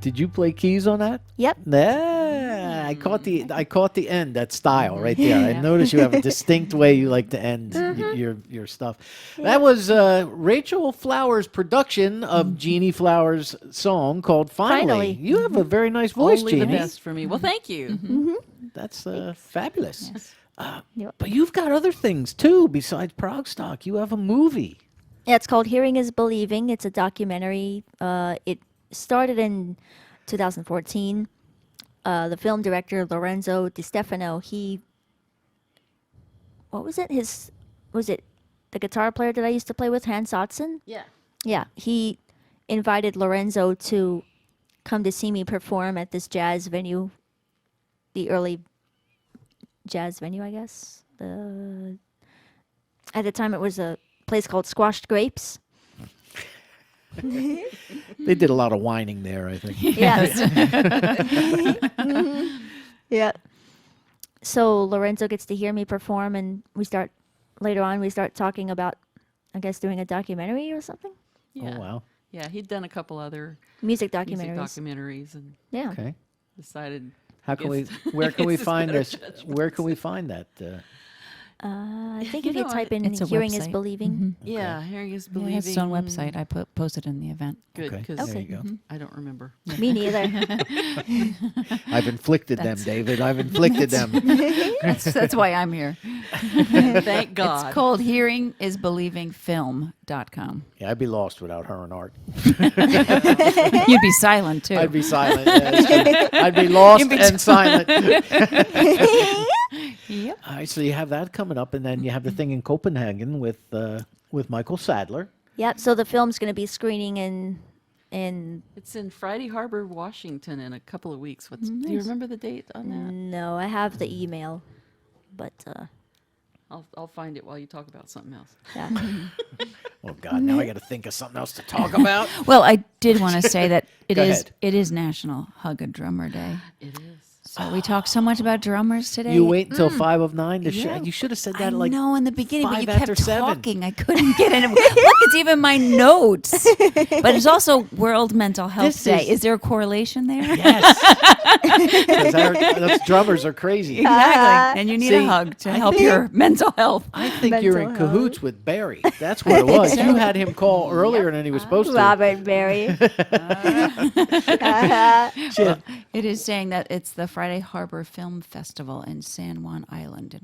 Did you play keys on that? Yep. Yeah, I caught the end, that style right there. I noticed you have a distinct way you like to end your stuff. That was Rachel Flowers' production of Jeannie Flowers' song called Finally. Finally. You have a very nice voice, Only Jeannie. the best for me. Well, thank you. That's fabulous. Yep. But you've got other things too besides Progstock. You have a movie. Yeah, it's called Hearing is Believing. It's a documentary. It started in 2014. The film director Lorenzo Di Stefano, was it the guitar player that I used to play with, Hans Ottsen? Yeah. Yeah, he invited Lorenzo to come to see me perform at this jazz venue, the early jazz venue, I guess. At the time, it was a place called Squashed Grapes. They did a lot of whining there, I think. Yes. Yeah. So Lorenzo gets to hear me perform, and later on we start talking about, I guess, doing a documentary or something. Yeah. Oh, wow. Yeah, he'd done a couple other Music music documentaries. documentaries and Yeah. Okay. decided. How can Guess- where can we guess it's find better this? judgment. Where can we find that? I think You if you know, type in it's a Hearing is website. Believing. Yeah, hearing is Yeah, believing. it has its own website. I posted in the event. Good, Okay, because there you go. I don't remember. Me neither. I've inflicted them, David. I've inflicted them. That's why I'm here. Thank God. It's called hearingisbelievingfilm.com. Yeah, I'd be lost without her and Art. You'd be silent too. I'd be silent. Yeah, that's true. I'd be lost and silent. Yep. All right, so you have that coming up, and then you have the thing in Copenhagen with Michael Sadler. Yep. So the film's going to be screening in And It's in Friday Harbor, Washington, in a couple of weeks. Do you remember the date on that? no, I have the email, but I'll find it while you talk about something else. yeah. Oh God, now I got to think of something else to talk about. Well, I did want to say that Go ahead. it is National Hug a Drummer Day. It is. So we talk so much about drummers today. You wait until 5 of 9 to Yeah. You should have said I that like know in the beginning, but 5 you after kept 7. talking. I couldn't get in. Look, it's even my notes. But it's also World Mental Health This Day. is- Is there a correlation there? Yes. 'Cause those drummers are crazy. Exactly. And you need See, a hug to I help think- your mental health. I think you're in Mental cahoots with Barry. That's what it was. You had him call earlier than he was supposed to. Robert Berry. Shit. It is saying that it's the Friday Harbor Film Festival in San Juan Island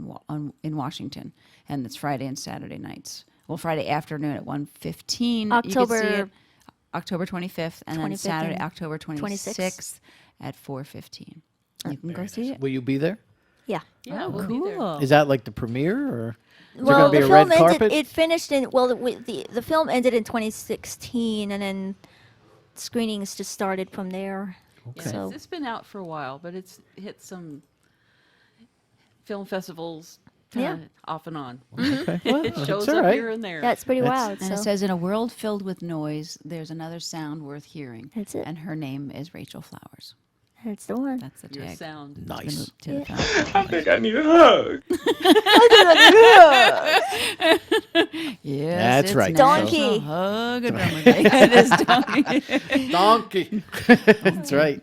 in Washington, and it's Friday and Saturday nights. Well, Friday afternoon at 1:15. You can see October- it October 25th, and then 25th Saturday, and October 26th at 4:15. You can go see it. Will you be there? Yeah. Yeah, we'll be there. Cool. Is that like the premiere, or is there Well, going to be the a red film ended. carpet? It finished in the film ended in 2016, and then screenings just started from there. Yeah, So it's been out for a while, but it's hit some film festivals kinda off and on. Okay. Well, It that's shows all up right. here and there. yeah, it's pretty That's- wild. And it So says, in a world filled with noise, there's another sound worth hearing. That's it. And her name is Rachel Flowers. that's the one. That's the Your tag. sound. Nice. To the film. I think I need a hug. Yes, That's it's right. National Donkey. Hug a Drummer Day. It is donkey. Donkey. That's right.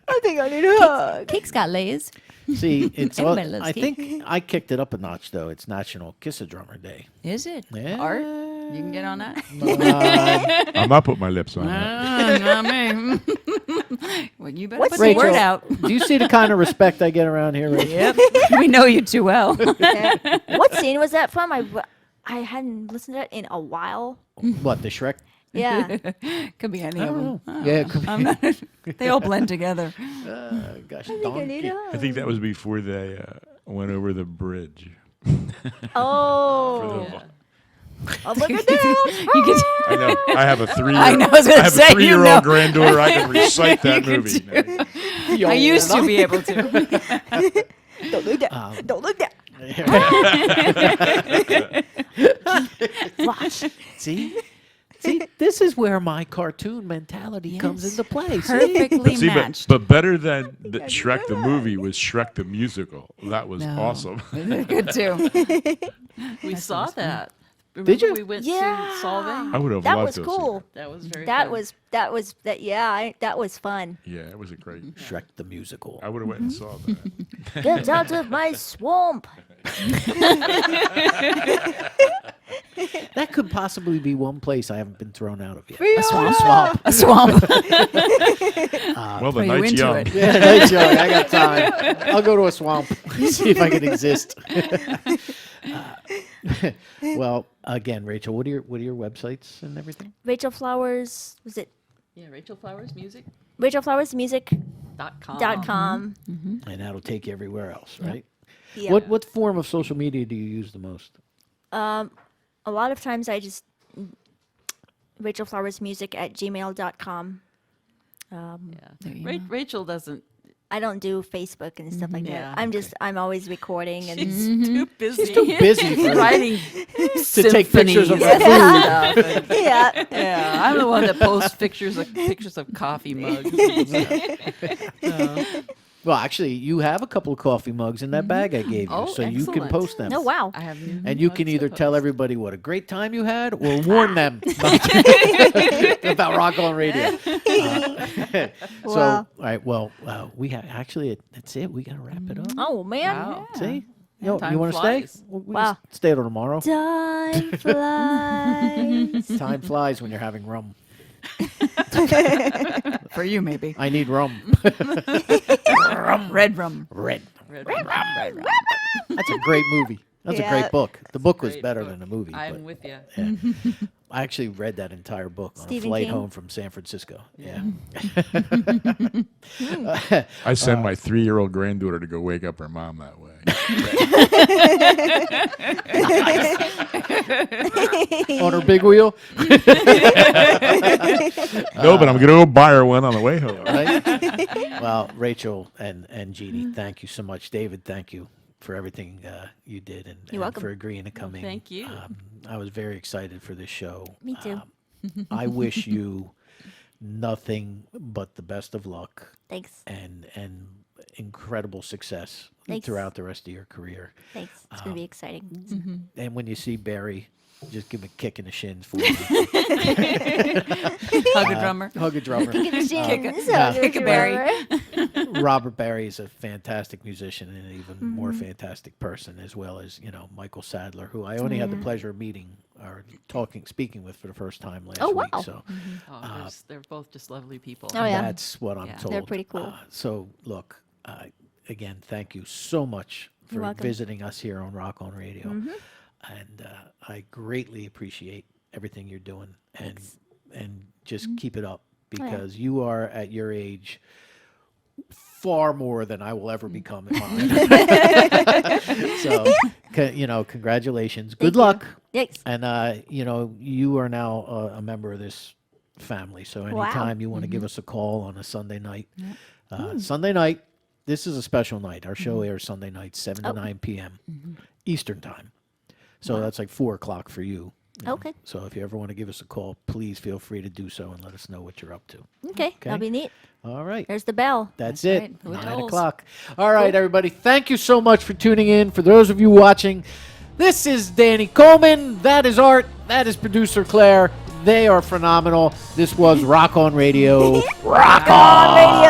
I think I need a hug. Cake's got layers. See, it's. All, Everybody loves I cake. think I kicked it up a notch, though. It's National Kiss a Drummer Day. Is it? Yeah. Art? You can get on that? I'm not putting my lips on that. Not me. Well, you better What's put the Rachel, word out. do you see the kind of respect I get around here, Rachel? Yep. We know you too well. What scene was that from? I hadn't listened to it in a while. What, the Shrek? Yeah. Could be any I of don't them. know. Yeah, it could be. I'm not, they all blend together. Gosh, I think I need donkey. a I hug. think that was before they went over the bridge. Oh. Yeah. Oh, look at that. You can, I know. I have a 3-year. I know, I was gonna have say, a you 3-year-old know. granddaughter. I can recite that movie. Yo, I used to be able to. Don't look that. Don't look that. Watch. See, this is where my cartoon mentality comes Yes. into play. See? Perfectly See, matched. but better than the Shrek the movie was Shrek the musical. That was No. awesome. Good too. We saw that. Did you? We went Yeah. to Solving? I would have That loved was to have seen cool. it. That was very That fun. was that was fun. Yeah, it was a great. Shrek the musical. I would have went and saw that. Get out of my swamp. That could possibly be one place I haven't been thrown out of yet. A swamp. A swamp. Well, the Throw you night's into young. it. Yeah, nice young. I got time. I'll go to a swamp. See if I can exist. Well, again, Rachel, what are your websites and everything? Rachel Flowers, was it Yeah, Rachel Flowers Music. RachelFlowersMusic.com. And that'll take you everywhere else, right? Yeah. What form of social media do you use the most? A lot of times I just RachelFlowersMusic@gmail.com. Yeah. There you go. Rachel doesn't. I don't do Facebook and stuff like Yeah. that. I'm always recording and She's too busy. She's too busy for writing to take pictures of symphonies her food. and stuff. And, yeah. yeah, I'm the one that posts pictures of coffee mugs. And stuff. Well, actually, you have a couple of coffee mugs in that bag I gave you, Oh, so you can excellent. post them. Oh wow. I have new And you mugs can to either tell post. everybody what a great time you had or warn them about Rock On Radio. So, Wow. all right, well, actually, that's it. We got to wrap it up. Oh man. Wow. See? Time You want to stay? flies. We Wow. can stay till tomorrow. Time flies. Time flies when you're having rum. For you, maybe. I need rum. Red rum. Red. Red That's a great movie. That's a Yeah. great book. The book was Great better book. than the movie. I'm but with you. I actually read that entire book on a Stephen flight King? home from San Francisco. Yeah. I send my 3-year-old granddaughter to go wake up her mom that way. On her big wheel. No, but I'm gonna go buy her one on the way home. Right? Well, Rachel and Jeannie, thank you so much. David, thank you for everything you did and welcome. for agreeing to come in. thank you. I was very excited for this show. Me too. I wish you nothing but the best of luck Thanks. and incredible success Thanks. throughout the rest of your career. Thanks. It's gonna be exciting. And when you see Barry, just give him a kick in the shins for me. Hug a drummer. Hug a drummer. Kick a berry. Robert Barry is a fantastic musician and an even more fantastic person, as well as, Michael Sadler, who I only had the pleasure of meeting or speaking with for the first time last Oh, week. wow. So They're both just lovely people. Oh, yeah. that's what I'm Yeah. told. They're pretty cool. So look, again, thank you so much for welcome. visiting us here on Rock On Radio. And I greatly appreciate everything you're doing, and just keep it up, because you are at your age far more than I will ever become in mine. So, congratulations. Good luck. Thanks. And, you are now a member of this family. So anytime you want to give us a call on a Sunday night, Sunday night, this is a special night. Our show airs Sunday night, 7 to 9 p.m. Eastern time. So that's like 4 o'clock for you. Okay. So if you ever want to give us a call, please feel free to do so and let us know what you're up to. Okay. That'll be neat. All right. There's the bell. That's That's it. right. Who 9 knows? o'clock. All right, everybody. Thank you so much for tuning in. For those of you watching, this is Danny Coleman. That is Art. That is producer Claire. They are phenomenal. This was Rock On Radio. Rock On!